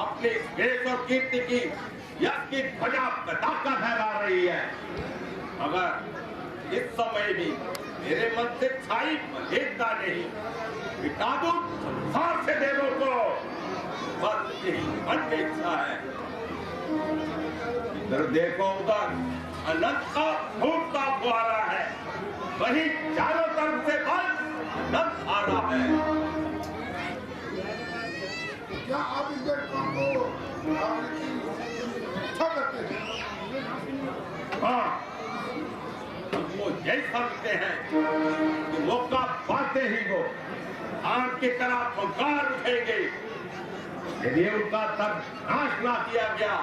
S5: अपने देश और कीर्ति की यश की ध्वजा पताका फहरा रही है। मगर इस समय भी मेरे मन से छाई मलेरता नहीं। मिटा दो संसार से देवों को, बस यही मन की इच्छा है। इधर देखो, उधर अनंत का फूटता फुहारा है, वही चारों तरफ से बस अनंत आ रहा है।
S7: क्या आप इस काम को करने की इच्छा करते हैं?
S5: हाँ, हम वो यही समझते हैं कि मौका पाते ही वो आग की तरह फुंकार उठेंगे। यदि उनका तब नाश ना किया गया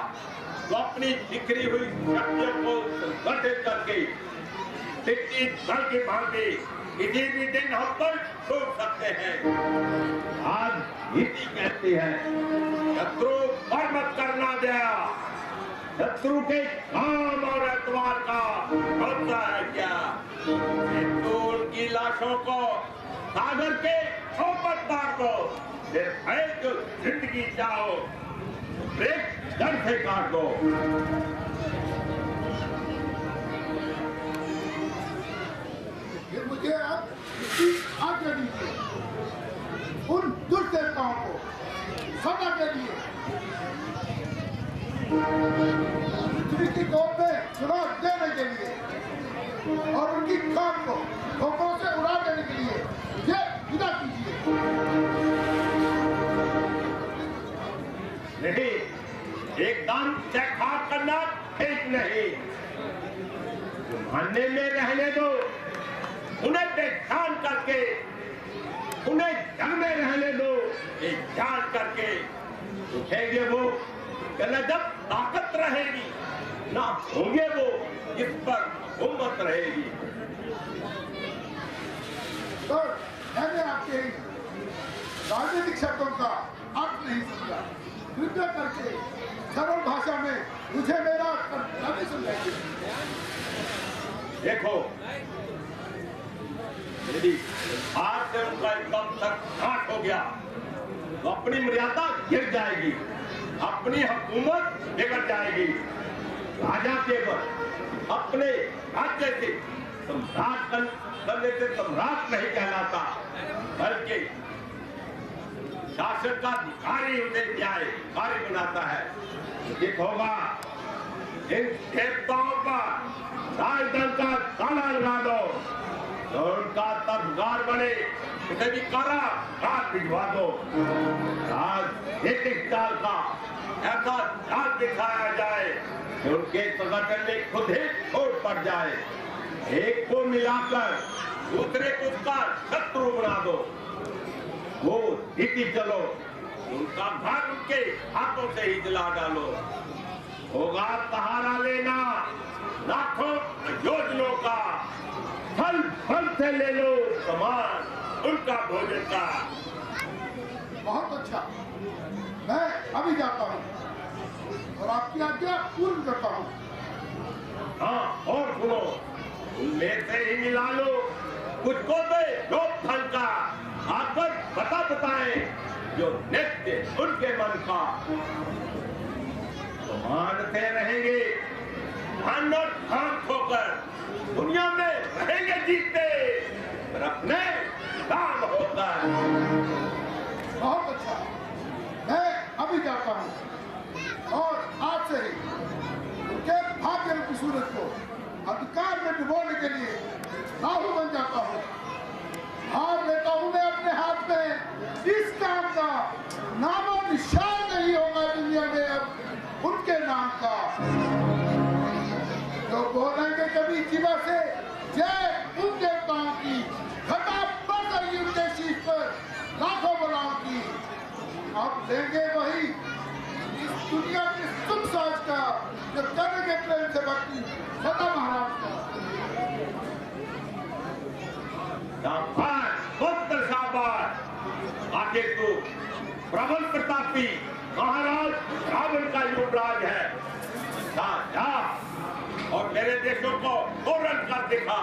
S5: तो अपनी बिखरी हुई शक्तियों को संगठित करके टिक्की दल की भांति किसी भी दिन हम पर छूट सकते हैं। आज नीति कहती है, शत्रु पर मत करना दया। शत्रु के काम और एतवार का होता है क्या? तो उनकी लाशों को सागर के ऊपर मार दो, फिर है जो जिंदगी चाहो एक डर से काट दो।
S7: फिर मुझे आप इसकी आज्ञा दीजिए। उन दुष्ट देवताओं को सदा के लिए पृथ्वी की गोद में चुनाव देने के लिए और उनकी काम को धोखों से उड़ा देने के लिए मुझे विदा कीजिए।
S5: नहीं, एकदम चेकहाट करना ठीक नहीं। मानने में रहने दो, उन्हें पहचान करके, उन्हें जंग में रहने दो, एक जान करके उठेंगे वो कहना जब ताकत रहेगी, ना होंगे वो जिस पर हुम्मत रहेगी।
S7: सर, मैंने आपके राजनीतिक शब्दों का अर्थ नहीं समझा। कृपया करके सरल भाषा में मुझे मेरा कर्तव्य समझाइए।
S5: देखो, यदि आज से उनका एकदम तक नाश हो गया तो अपनी मर्यादा गिर जाएगी, अपनी हुकूमत बिगड़ जाएगी। राजा केवल अपने राज्य से सम्राट करने से सम्राट नहीं कहलाता, बल्कि शासन का अधिकारी उन्हें न्यायकारी बनाता है। उचित होगा इन देवताओं पर राजदंड का ताला लगा दो तो उनका तबगार बने, उसे भी कारागार भिजवा दो। राजनीतिक चाल का ऐसा जाल बिछाया जाए कि उनके संगठन में खुद ही छोट पड़ जाए। एक को मिलाकर दूसरे को उसका शत्रु बना दो। वो नीति चलो, उनका घर उनके हाथों से ही जला डालो। होगा सहारा लेना लाखों योजनों का, फल फल से ले लो सामान उनका भोजन का।
S7: बहुत अच्छा, मैं अभी जाता हूँ और आपकी आज्ञा पूर्ण करता हूँ।
S5: हाँ, और सुनो, उनमें से ही मिला लो कुछ को दे लोक धन का, आकर बताए जो नित्य उनके मन का। तो मानते रहेंगे धन और धाम खोकर, दुनिया में रहेंगे जीतते, पर अपने काम होता है।
S7: बहुत अच्छा, मैं अभी जाता हूँ और आज से ही उनके भाग्य रूपी सूरज को अंधकार में डुबोने के लिए राहु बन जाता हूँ। हार लेता हूँ मैं अपने हाथ में। इस काम का नामो निशान नहीं होगा दुनिया में अब उनके नाम का।
S5: शाबाश, पुत्र शाबाश। आखिर तू प्रबल प्रतापी महाराज रावण का युवराज है। जा और मेरे देशों को तोरण कर दिखा।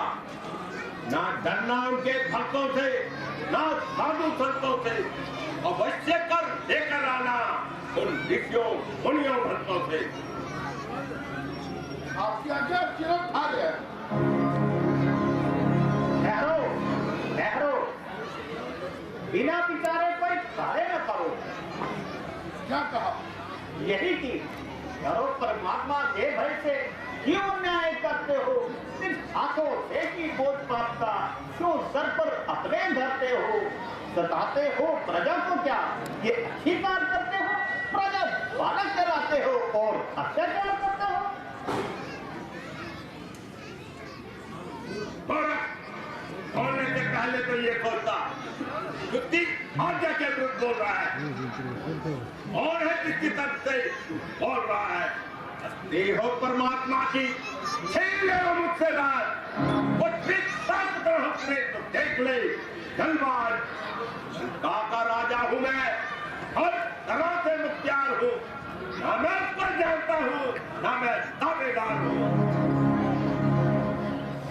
S5: ना डरना उनके भक्तों से, ना साधु संतों से। अवश्य कर लेकर आना उन ऋषियों मुनियों भक्तों से।
S7: आपकी आज्ञा चिरक आ गया।
S8: ठहरो, बिना विचारे कोई कार्य न करो।
S7: क्या कहा?
S8: यही कि करो परमात्मा के भय से क्यों न्याय करते हो? सिर्फ हाथों से की बोझ पाता क्यों सर पर अपने धरते हो? सताते हो प्रजा को क्या ये अच्छी बात करते हो? प्रजा बालक कराते हो और अत्याचार करते हो।
S5: बोलने से पहले तो ये बोलता युक्ति आज्ञा के विरुद्ध बोल रहा है और है किसकी तरफ से बोल रहा है। देहो परमात्मा की छीन ले वो मुझसे रात वो तो देख ले धनबाद का राजा हूं मैं, हर तरह से मुख्तियार हूं। ना मैं उसको जानता हूं, ना मैं दावेदार हूं।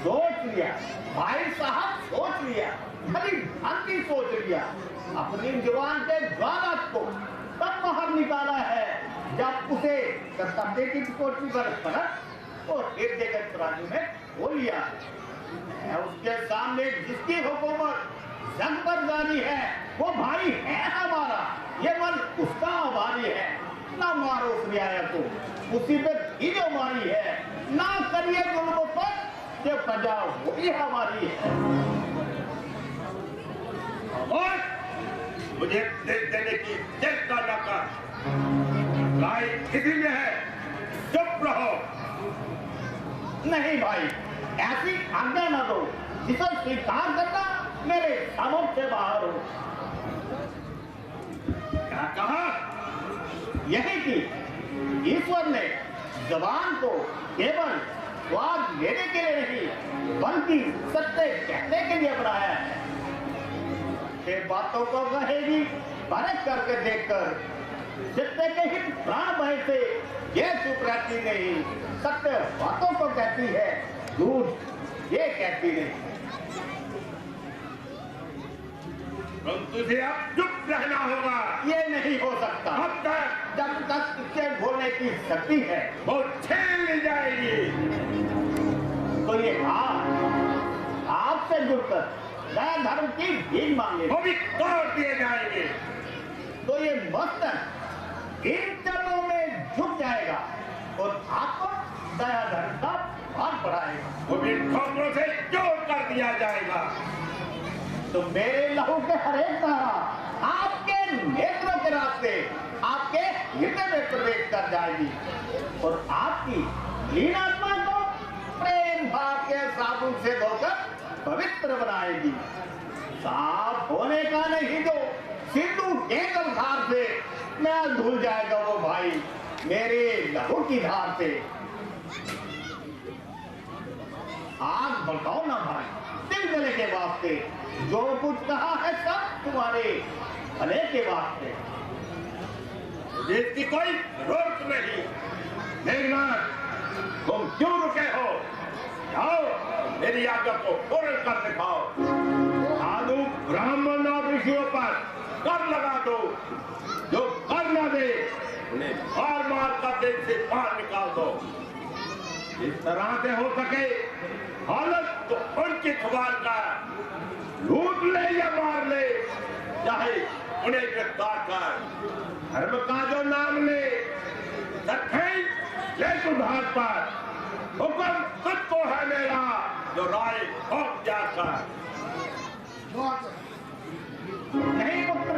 S8: सोच लिया भाई साहब, सोच लिया, खाली शांति सोच लिया। अपनी जवान के ज्वालात को तब बाहर निकाला है जब उसे कर्तव्य की कोठी पर परख और हृदय के तराजू में खो लिया। उसके सामने जिसकी हुकूमत जंग पर जारी है वो भाई है हमारा, ये मन उसका आभारी है। ना मारो उस न्याय को, मुसीबत ही जो मारी है, ना करिए जुल्म पर, ये प्रजा वही हमारी है।
S5: और मुझे देख देने की चेष्टा न कर। राय किसी में है, चुप रहो।
S8: नहीं भाई, ऐसी आज्ञा न दो जिसे स्वीकार करना मेरे सामर्थ्य से बाहर हो।
S5: क्या कहा?
S8: यही कि ईश्वर ने जवान को केवल स्वाद लेने के लिए नहीं बल्कि सत्य कहने के लिए बनाया है। ये बातों को कहेगी परख करके देखकर सत्य के ही प्राण भय से ये चुप रहती नहीं, सत्य बातों को कहती है, झूठ ये कहती नहीं।
S5: तुझे अब चुप रहना होगा।
S8: ये नहीं हो सकता
S5: अब तक
S8: जब तक इसके बोलने की शक्ति है
S5: वो छीन ली जाएगी।
S8: तो ये आपसे जुड़कर नया धर्म की भीख मांगे
S5: वो भी तोड़ दिए जाएंगे।
S8: तो ये मस्तक इन चरणों में झुक जाएगा और आपको नया धर्म का भान पड़ाएगा।
S5: वो भी ठोकरों से जोड़ कर दिया जाएगा।
S8: तो मेरे लहू के हरेक धारा आपके नेत्रों के रास्ते आपके हृदय में प्रवेश कर जाएगी और आपकी लीन आत्मा को प्रेम भाव के साबुन से धोकर पवित्र बनाएगी। साफ होने का नहीं तो सिंधु के धार से मैल धुल जाएगा वो भाई मेरे लहू की धार से। आग भड़काओ ना भाई, दिल गले के वास्ते जो कुछ कहा है सब तुम्हारे भले के वास्ते।
S5: इसकी कोई रोक नहीं। मेघनाथ, तुम क्यों रुके हो? जाओ मेरी आज्ञा को पूर्ण कर दिखाओ। साधु ब्राह्मण और ऋषियों पर कर लगा दो। जो कर न दे उन्हें मार मार कर देश से बाहर निकाल दो। इस तरह से हो सके हालत तो उनकी खबर का लूट ले या मार ले, चाहे उन्हें गिरफ्तार कर धर्म का जो नाम ले ले सुधार पर हुक्म सबको है मेरा जो राय ठोक जाकर।
S8: नहीं पुत्र,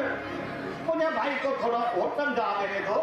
S8: मुझे भाई को थोड़ा और समझा देने दो।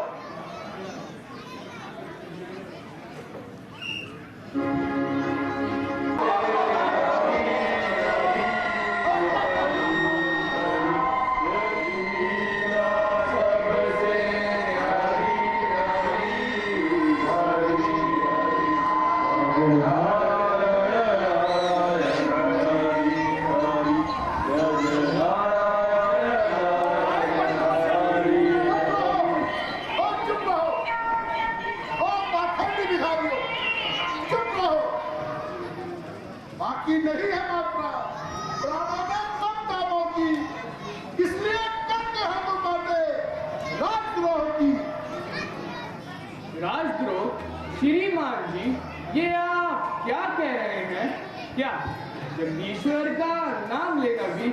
S12: जगदीश्वर का नाम लेना भी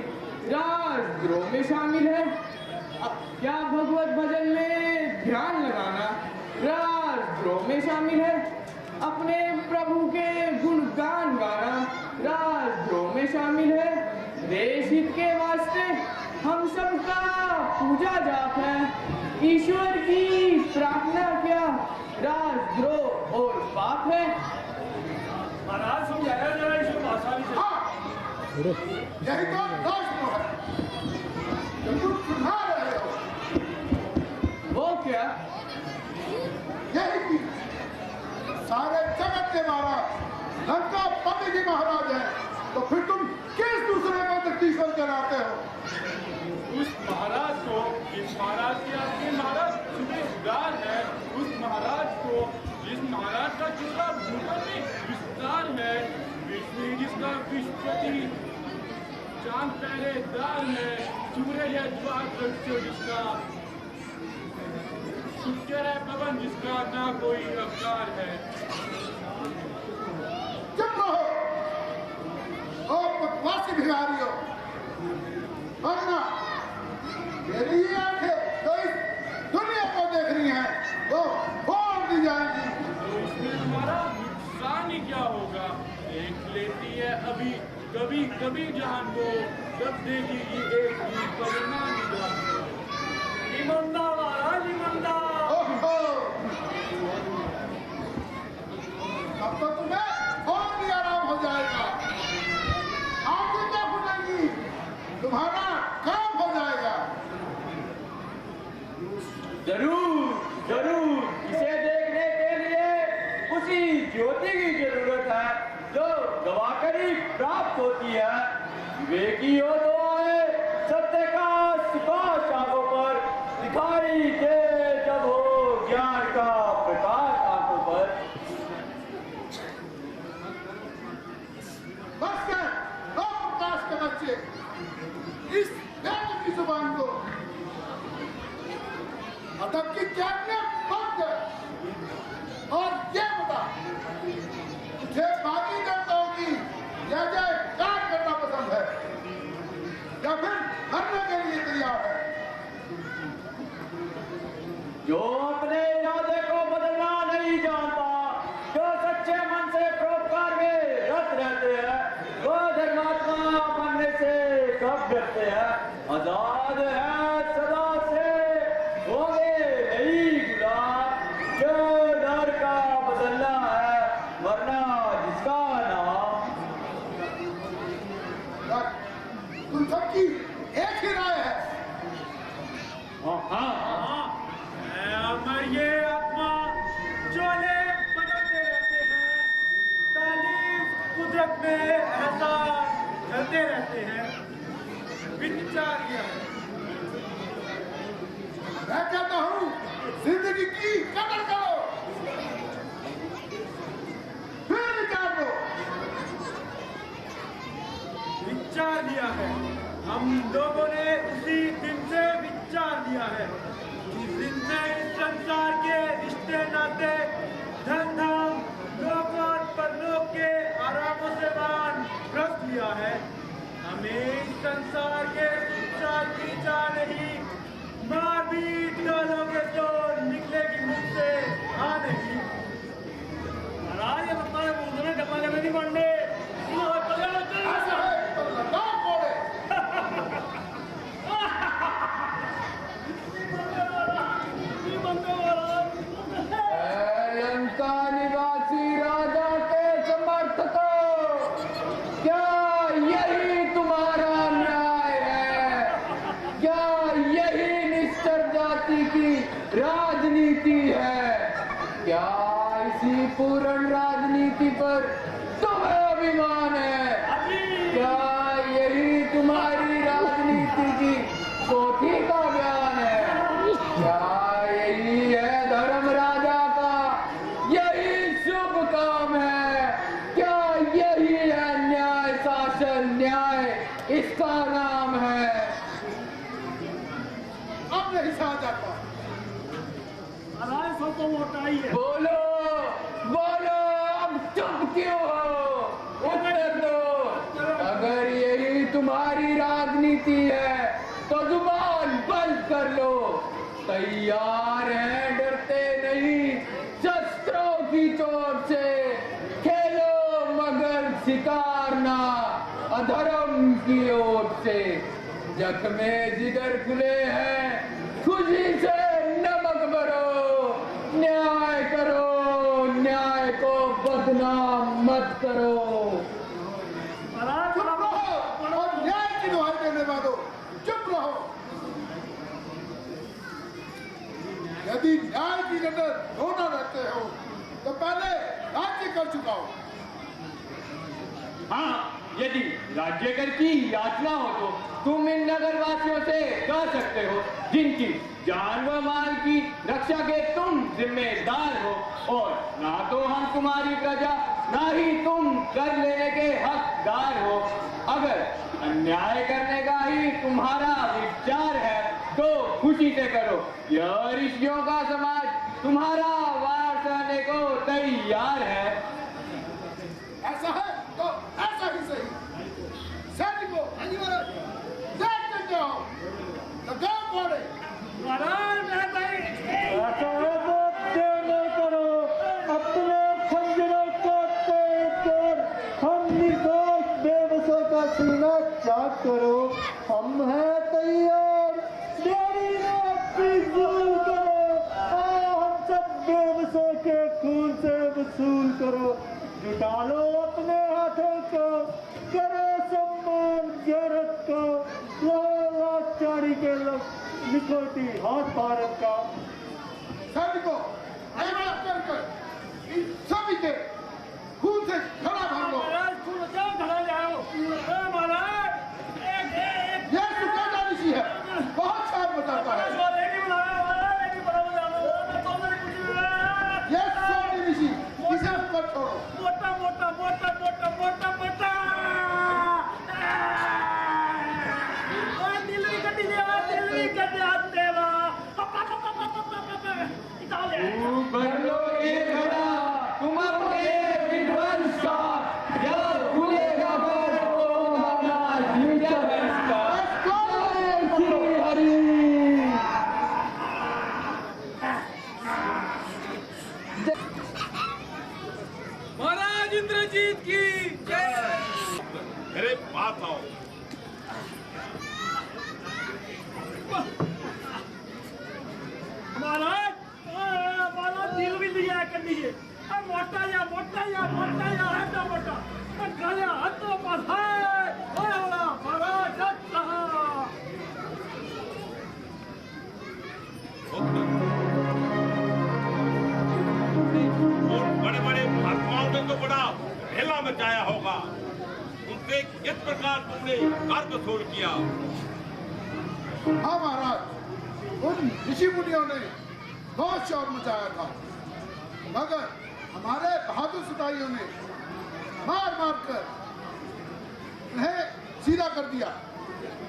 S12: राजद्रोह में शामिल है। क्या भगवत भजन में ध्यान लगाना राजद्रोह में शामिल है? अपने प्रभु के गुणगान गाना राजद्रोह में शामिल है। देश हित के वास्ते हम सबका पूजा जाप है। ईश्वर की प्रार्थना क्या राजद्रोह और पाप है?
S9: महाराज समझाया जरा इसको भाषा भी से।
S7: यही तो राजद्रोह है जो तुम सुना रहे हो।
S12: वो क्या?
S7: यही कि सारे जगत के महाराज लंका पति जी महाराज है, तो फिर तुम किस दूसरे को जगदीश्वर कहलाते हो?
S9: उस महाराज को इस महाराज के आपके महाराज सुबेदार है। उस महाराज को जिस महाराज का जिसका भूगोल में विस्तार है, विष्णु जिसका विश्वपति चांद पहरेदार है, सूर्य है ज्वार जिसका शुक्र है पवन जिसका ना कोई अवतार है।
S7: चुप रहो और बकवासी भिखारी हो, वरना मेरी ये आंखें जो इस दुनिया को देख रही हैं वो फोड़ दी जाएंगी।
S9: तो इसमें हमारा नुकसान ही क्या होगा? देख लेती है अभी कभी कभी जान को, तब देखेगी एक ही परिणाम जान को। ईमानदार महाराज ईमानदार।
S7: अब तो तुम्हें और भी आराम हो जाएगा। आंखें क्या खुलेंगी, तुम्हारा काम हो जाएगा।
S6: जरूर जरूर इसे देखने के लिए उसी ज्योति की जरूरत है जो गवाकर ही प्राप्त होती है। विवेकी हो तो आए, सत्य का प्रकाश आंखों पर दिखाई दे, जब हो ज्ञान का प्रकाश आंखों पर।
S7: बस कर, लो प्रकाश के बच्चे, इस वेद की जुबान को अदब की कैबिनेट बंद कर और ये बता, तुझे बाकी देवताओं की जय जयकार करना पसंद है या फिर मरने के लिए तैयार है?
S6: जो अपने इरादे को बदलना नहीं जानता, जो सच्चे मन से परोपकार में रत रहते हैं, वो धर्मात्मा बनने से कब डरते हैं। आजाद है सदा से, होंगे नहीं गुलाम, जो डर का बदलना है, वरना जिसका नाम।
S7: तुम सबकी एक ही राय है।
S9: हाँ अमर ये आत्मा चोले बदलते रहते हैं, तालीफ कुदरत में ऐसा चलते रहते हैं। विचार क्या है?
S7: मैं कहता हूँ जिंदगी की कदर करो, फिर विचार लो।
S9: विचार लिया है, हम लोगों ने उसी दिन से विचार लिया है। जिस दिन से इस संसार के रिश्ते नाते धन धाम लोक और परलोक के आरामों से मान भ्रष्ट लिया है, हमें इस संसार के सुचार की चाह नहीं, मार भी डालोगे तो निकलेगी मुख से आ नहीं। महाराज ये बताए मुझे जमाने में नहीं बढ़ने
S7: ऐसा है तो लगाओ कोड़े।
S12: लंका निवासी राजा के समर्थकों, क्या यही तुम्हारा न्याय है? क्या यही निश्चर जाति की राजनीति है? क्या इसी पूर्ण राजनीति पर तुम्हें अभिमान है? क्या यही तुम्हारी राजनीति की पोथी का बयान है? क्या यही है धर्म राजा का, यही शुभ काम है? क्या यही है न्याय शासन, न्याय इसका नाम है?
S7: अब नहीं सहा जाता।
S9: महाराज सब तो मोटाई है।
S12: बोलो बोलो, अब चुप क्यों हो? उत्तर दो। राजनीति है तो जुबान बंद कर लो। तैयार हैं, डरते नहीं शस्त्रों की चोट से। खेलो मगर शिकार ना अधर्म की ओट से। जख्मे जिगर खुले हैं, खुशी से नमक भरो। न्याय करो, न्याय को बदनाम मत करो।
S7: चुप रहो और न्याय की दुहाई देने वालों चुप रहो। यदि न्याय की नजर धोना रहते हो तो पहले राज्य कर चुका हो।
S12: हाँ, यदि राज्य कर की याचना हो तो तुम इन नगरवासियों से कह सकते हो जिनकी जान व माल की रक्षा के तुम जिम्मेदार हो। और ना तो हम तुम्हारी प्रजा, ना ही तुम कर लेने के हकदार हो। अगर अन्याय करने का ही तुम्हारा विचार है तो खुशी से करो। यह ऋषियों का समाज तुम्हारा वार सहने को तैयार है।
S7: ऐसा है तो ऐसा ही सही। सैनिकों, देखते क्या हो, लगाम पड़े।
S9: अपने खंजरों को तेज कर हम निर्दोष बेबसों का सीना चाक करो। हम हैं तैयार, देरी न फिजूल करो। आओ हम सब बेबसों के खून से वसूल करो। जुटा लो अपने हाथों को, करो सम्मान जरूरत को। लाचारी के लिखो इतिहास भारत का।
S7: सैनिकों, ऐलान कर इन सभी के खून से घड़ा भर लो। यह सुखाना ऋषि है, बहुत शान बताता है। यह सोनी ऋषि, इसे मत छोड़ो।
S9: मोटा मोटा मोटा मोटा मोटा मोटा दिल भी कटी दिया, दिल भी कटी हाथ देवा।
S12: कर लो ये घड़ा तुम अपने विध्वंस का। जब खुलेगा घर तो हमारा विध्वंस का। जय श्री हरि।
S9: महाराज इंद्रजीत की जय।
S5: मेरे पास आओ।
S9: महाराज दिल भी लिया कर लीजिए। मोटा या मोटा या मोटा या है तो मोटा गया हाथों पास है। महाराज
S5: और बड़े बड़े महात्माओं ने तो बड़ा हेला मचाया होगा। उनसे किस प्रकार तुमने कार्य छोड़ किया?
S7: हाँ महाराज, उन ऋषि मुनियों ने बहुत शोर मचाया था, मगर हमारे बहादुर सिपाहियों ने मार मार कर उन्हें सीधा कर दिया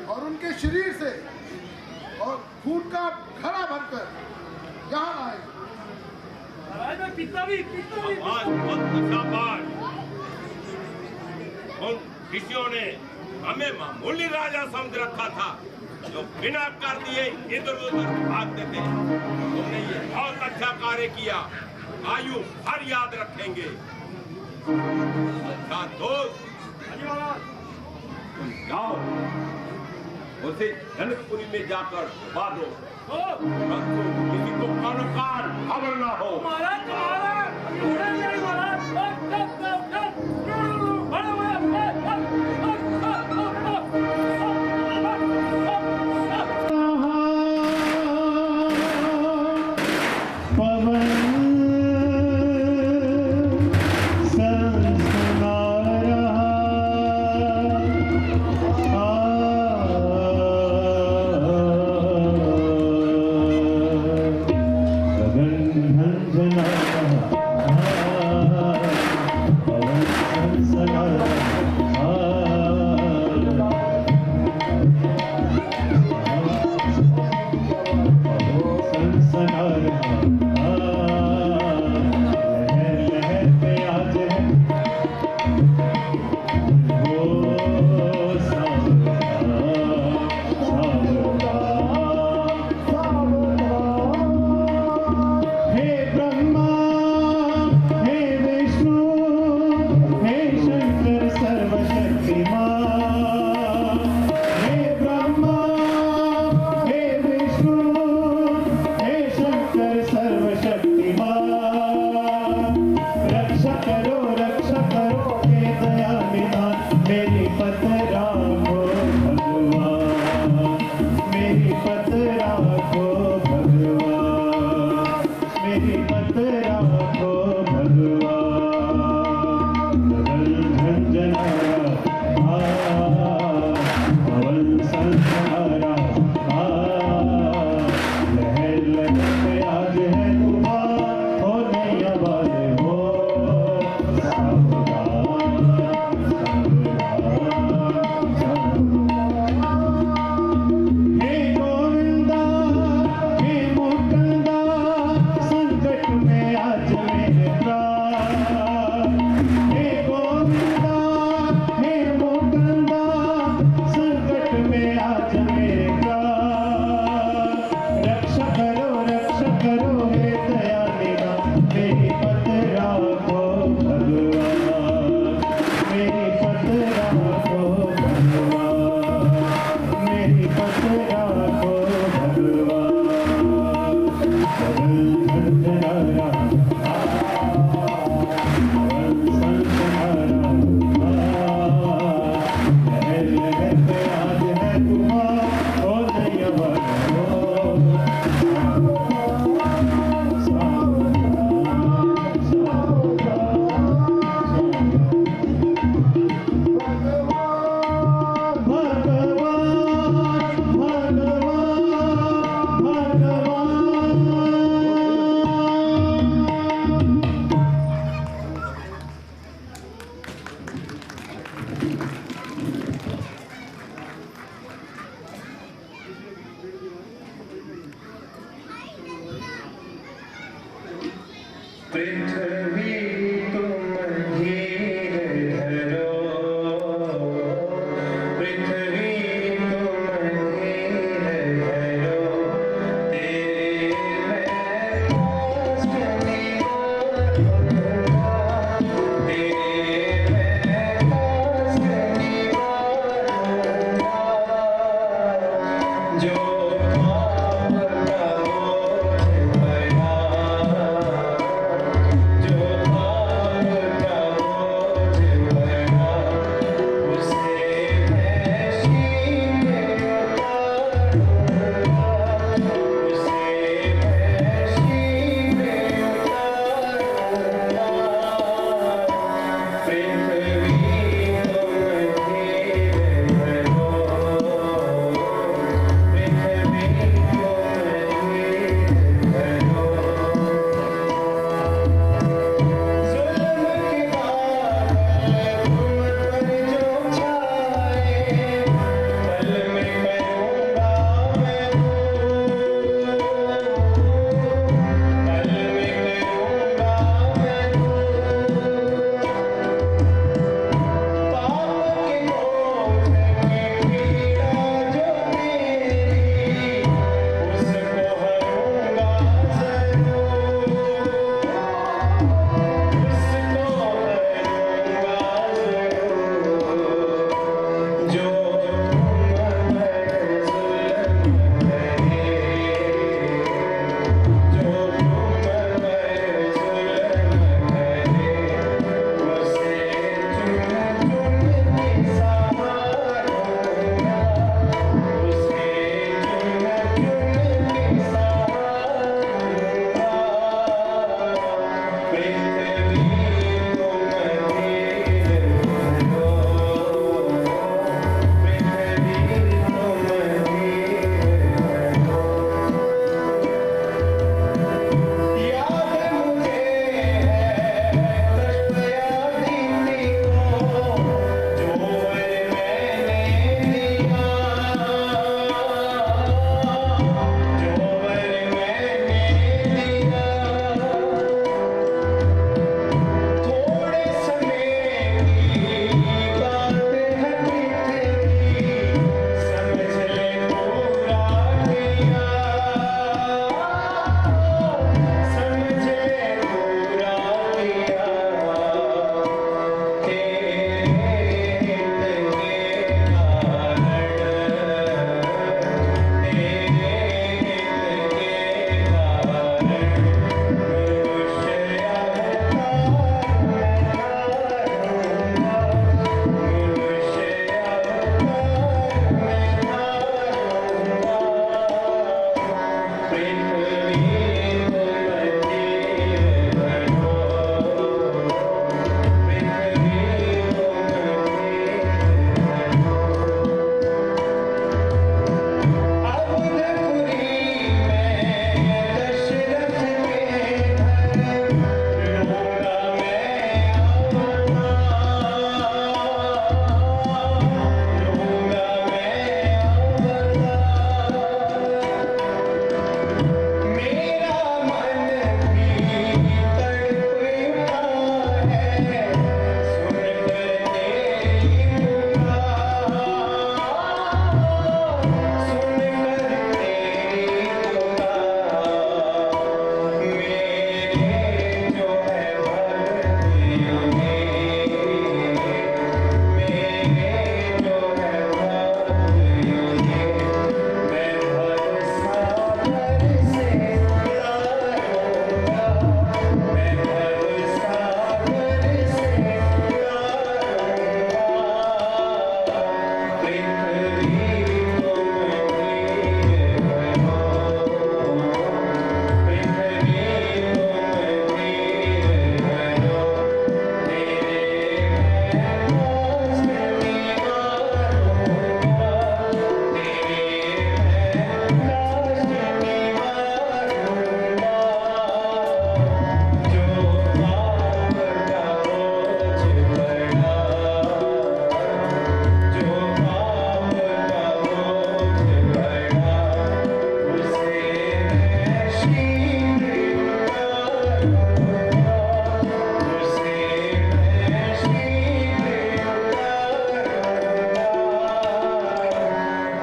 S7: और उनके शरीर से और खून का घड़ा भरकर यहाँ आए।
S9: महाराज मैं पीता भी
S5: शाबाश। उन ऋषियों ने हमें मामूली राजा समझ रखा था जो बिना कर दिए इधर उधर भागते थे। तुमने ये बहुत अच्छा कार्य किया, आयु हर याद रखेंगे। अच्छा दोस्त, जाओ उसे जनकपुरी में जाकर बांधो। किसी को कान खबर ना हो।
S9: Oh
S13: पृथ्वी तुम धीर धरो, पृथ्वी तुम धीर धरो, तेरे मैं कष्ट निवारूंगा, तेरे मैं कष्ट निवारूंगा, जो पाप का बोझ भरा, जो पाप का बोझ भरा, उसे मैं शीघ्र उतारूंगा, उसे मैं शीघ्र उतारूंगा, पृथ्वी तुम धीर धरो, पृथ्वी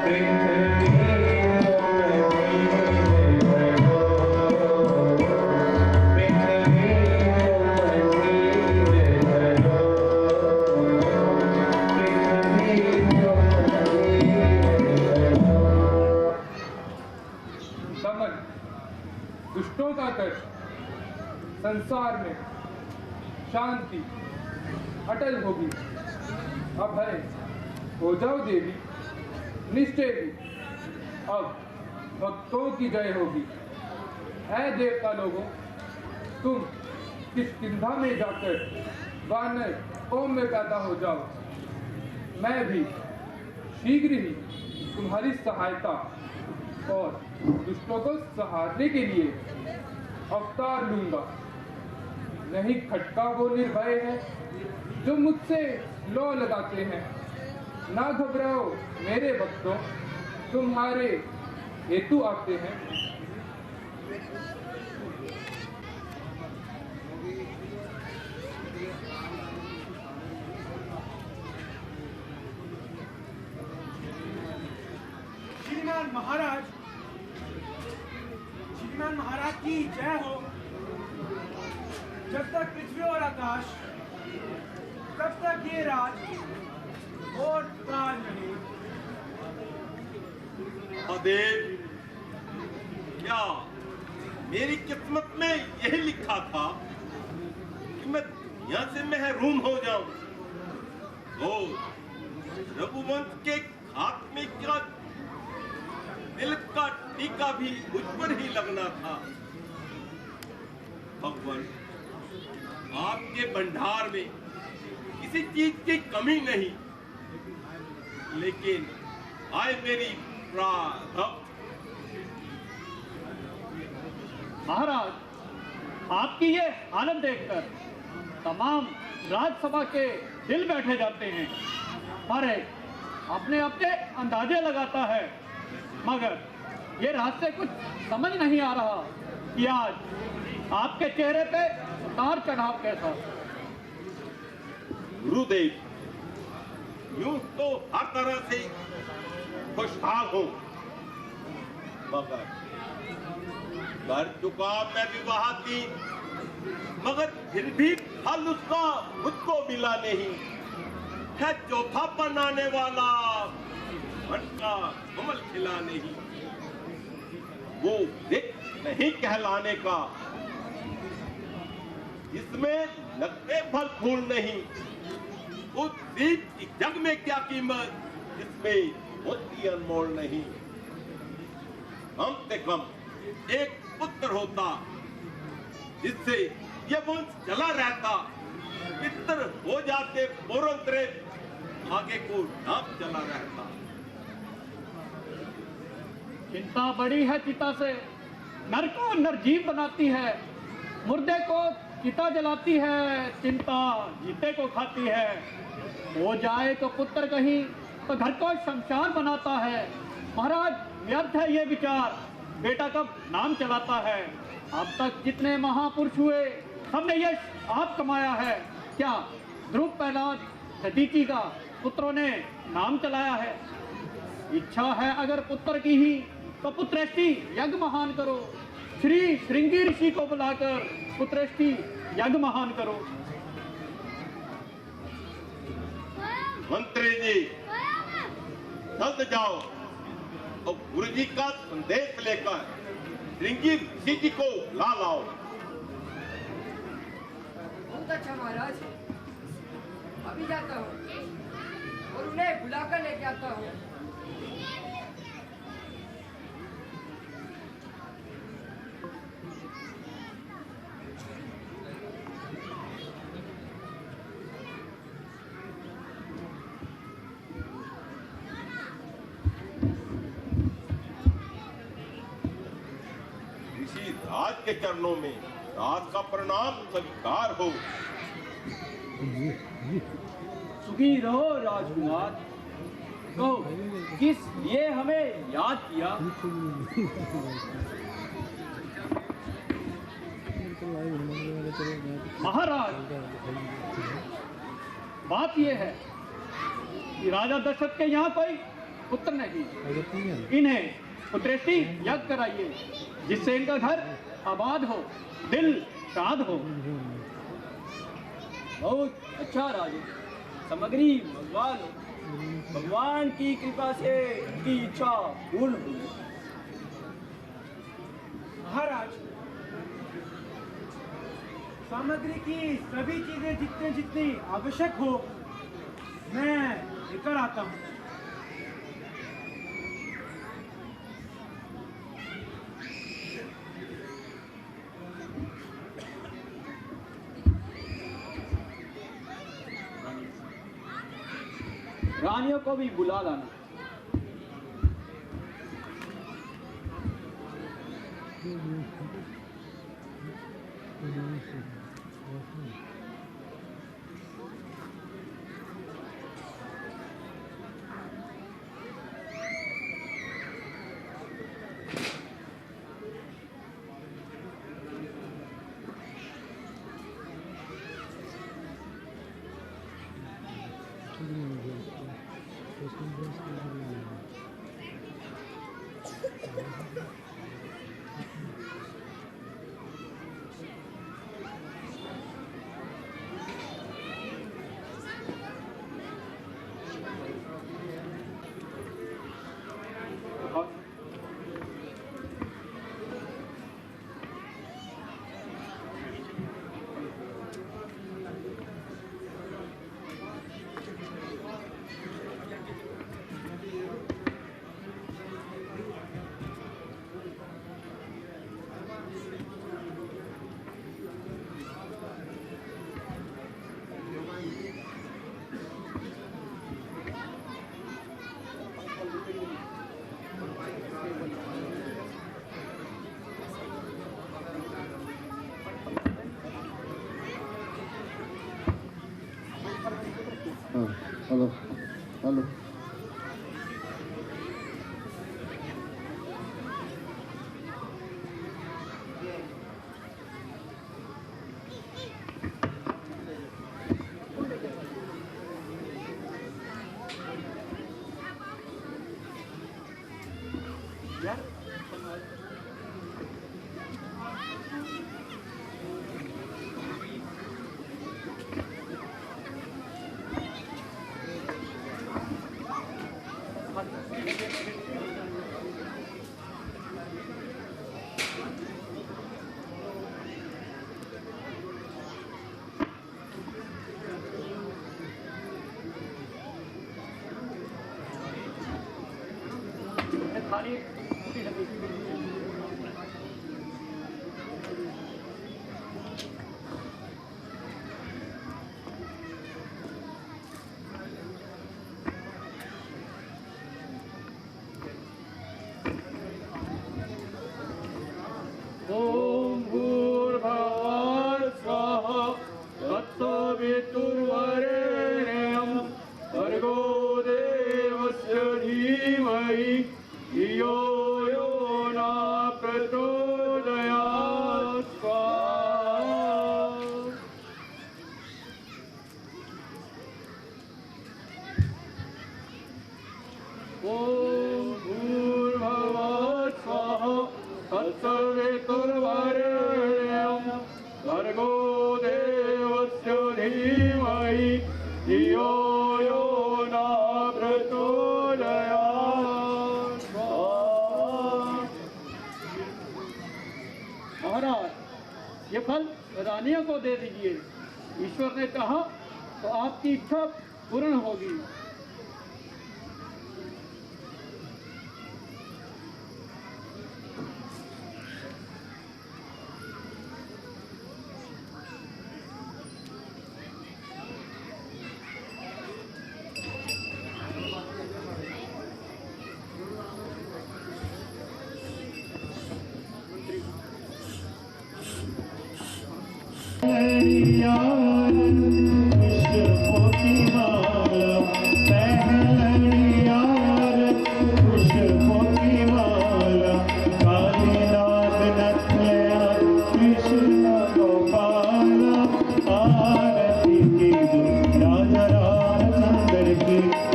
S12: दमन, दुष्टों का कष्ट, संसार में शांति अटल होगी। अभय हो जाओ देवी, निश्चय भी अब भक्तों की जय होगी। है देवता लोगों, तुम किष्किंधा में जाकर वानर कौम में पैदा हो जाओ। मैं भी शीघ्र ही तुम्हारी सहायता और दुष्टों को सहारने के लिए अवतार लूंगा। नहीं खटका वो निर्भय है जो मुझसे लौ लगाते हैं। ना घबराओ मेरे भक्तों, तुम्हारे हेतु आते हैं।
S9: श्रीमान महाराज, श्रीमान महाराज की जय हो। जब तक पृथ्वी और आकाश, तब तक ये राज और काल नहीं।
S5: महादेव, क्या मेरी किस्मत में यही लिखा था कि मैं यहाँ से महरूम हो जाऊं? तो रघुवंश के खात्मे का तिलक का टीका भी मुझ पर ही लगना था। भगवान, आपके भंडार में किसी चीज की कमी नहीं, लेकिन आए मेरी प्रारब्ध।
S6: महाराज, आपकी ये हालत देखकर तमाम राजसभा के दिल बैठे जाते हैं। हर एक अपने अपने अंदाजे लगाता है, मगर ये रास्ते कुछ समझ नहीं आ रहा कि आज आपके चेहरे पे उतार चढ़ाव कैसा।
S5: गुरुदेव, यूं तो हर तरह से खुशहाल हूं, मगर कर चुका मैं विवाह की, मगर फिर भी फल उसका मुझको मिला नहीं। है चौथा बनाने वाला मन का कमल खिला नहीं। वो वृक्ष नहीं कहलाने का जिसमें लगते फल फूल नहीं। उस बीज की जग में क्या कीमत जिसमें होती अनमोल नहीं। कम से कम एक पुत्र होता जिससे ये वंश चला रहता। पितर हो जाते पुरंतरे, आगे को नाम चला रहता।
S6: चिंता बड़ी है चिता से, नर को नरजीव बनाती है। मुर्दे को चिता जलाती है, चिंता जीते को खाती है। हो जाए तो पुत्र कहीं तो घर को शमशान बनाता है। महाराज, व्यर्थ है ये विचार, बेटा कब नाम चलाता है। अब तक जितने महापुरुष हुए सबने यश आप कमाया है। क्या ध्रुव प्रहलाद दधीची का पुत्रों ने नाम चलाया है। इच्छा है अगर पुत्र की ही तो पुत्रेष्टि यज्ञ महान करो। श्री श्रृंगी ऋषि को बुलाकर पुत्रेष्टि यज्ञ महान करो।
S5: मंत्री जी, जल्द जाओ और गुरु जी का संदेश लेकर श्रृंगी ऋषि जी को ला लाओ।
S14: बहुत अच्छा महाराज, अभी जाता हूँ और उन्हें बुलाकर लेके आता हूँ।
S5: ऋषि राज के चरणों में राज का प्रणाम स्वीकार हो।
S6: सुखी रहो राजकुमार। कहो किस लिए हमें याद किया। महाराज, बात यह है कि राजा दशरथ के यहाँ कोई पुत्र नहीं। इन्हें पुत्रेष्टि यज्ञ कराइए, जिससे इनका घर आबाद हो, दिल शाद हो।
S14: बहुत अच्छा राजू, सामग्री मंगवा लो। भगवान की कृपा से इनकी इच्छा पूर्ण हुई।
S9: महाराज, सामग्री की सभी चीजें जितने जितनी आवश्यक हो मैं लेकर आता हूँ।
S6: रानियों को भी बुला लाना।
S7: हेलो हेलो
S6: थाली
S13: ओम भूर्भुवः स्वः तत्सवितुर्वरेण्यं भर्गो देवस्य धीमहि धियो यो न प्रचोदयात् स्वाहा। ओम भूर्भुवः स्वः तत्सवितुर्वरेण्यं भर्गो देवस्य धीमहि धियो यो न प्रचोदयात् स्वाहा।
S6: महाराज, ये फल रानियों को दे दीजिए। ईश्वर ने कहा तो आपकी इच्छा पूर्ण होगी।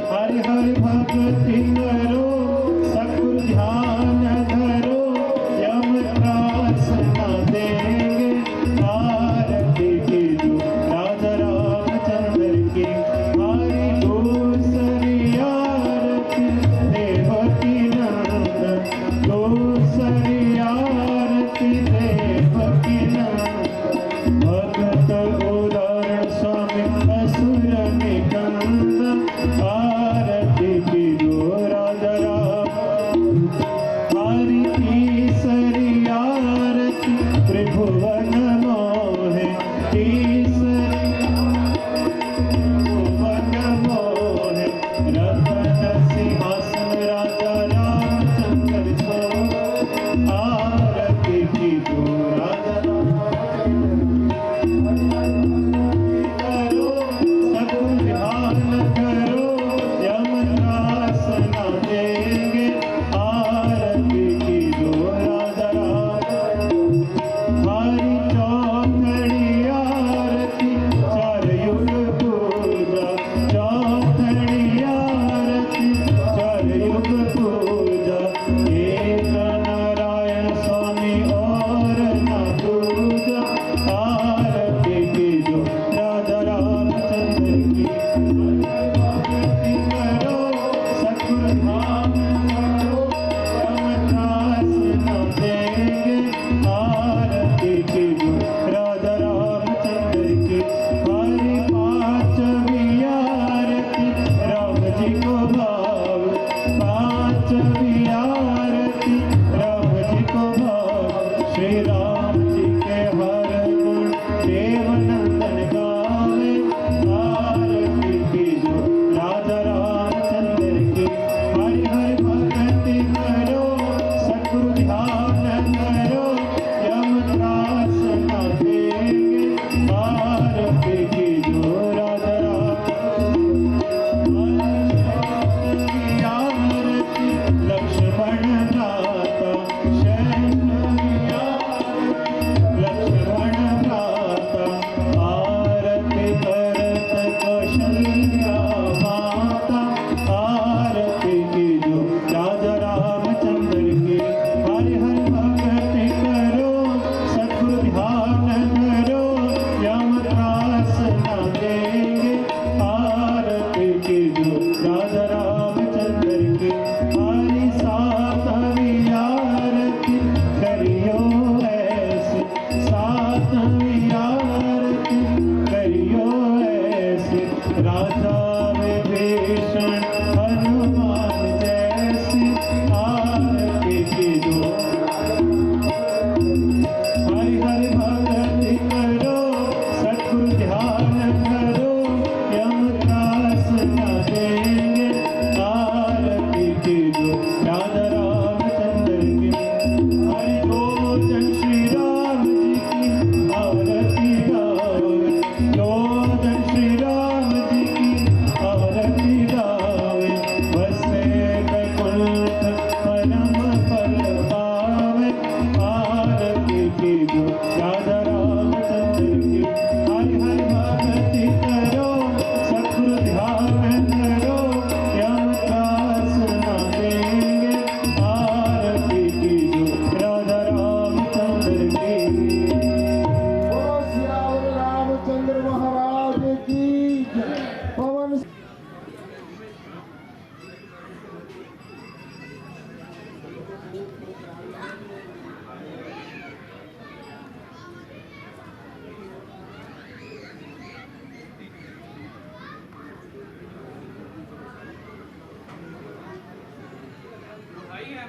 S13: हरि हरि भगति करो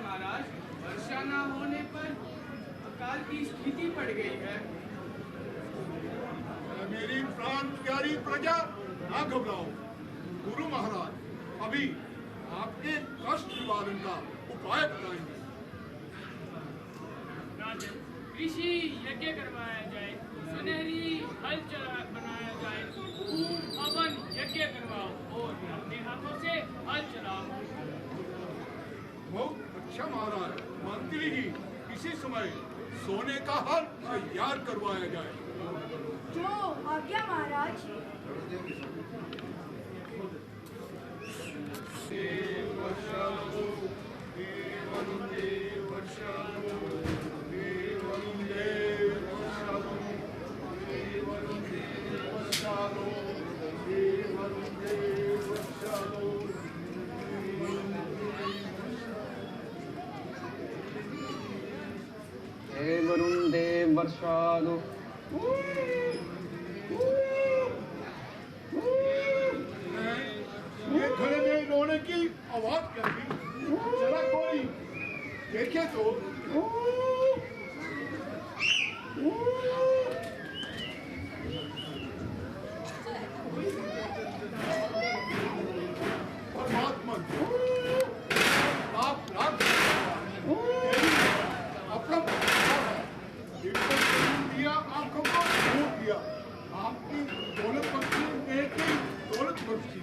S12: महाराज, वर्षा न होने पर अकाल की स्थिति पड़ गई है।
S7: मेरी प्राण प्यारी प्रजा, ना घबराओ। गुरु महाराज अभी आपके कष्ट निवारण का उपाय बताएंगे।
S15: राजन, कृषि यज्ञ करवाया जाए, सुनहरी हल बनाया जाए, हवन यज्ञ करवाओ और अपने हाथों से हल चलाओ।
S7: बहुत अच्छा महाराज, मंत्री ही इसी समय सोने का हल तैयार करवाया जाए।
S10: जो आज्ञा महाराज।
S12: हे वरुण देव वर्षा दो।
S7: ये घरे में रोने की आवाज क्या थी? जरा कोई देखे तो। परमात्मा आप लाख अपना दिया, आंखों को छोड़ दिया। आपकी दौलत बख्शी, एक ही दौलत बख्शी।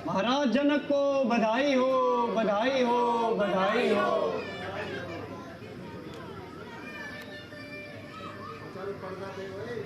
S11: महाराज जनक को बधाई हो, बधाई हो, बधाई हो।
S7: चल पर्दा दे भाई।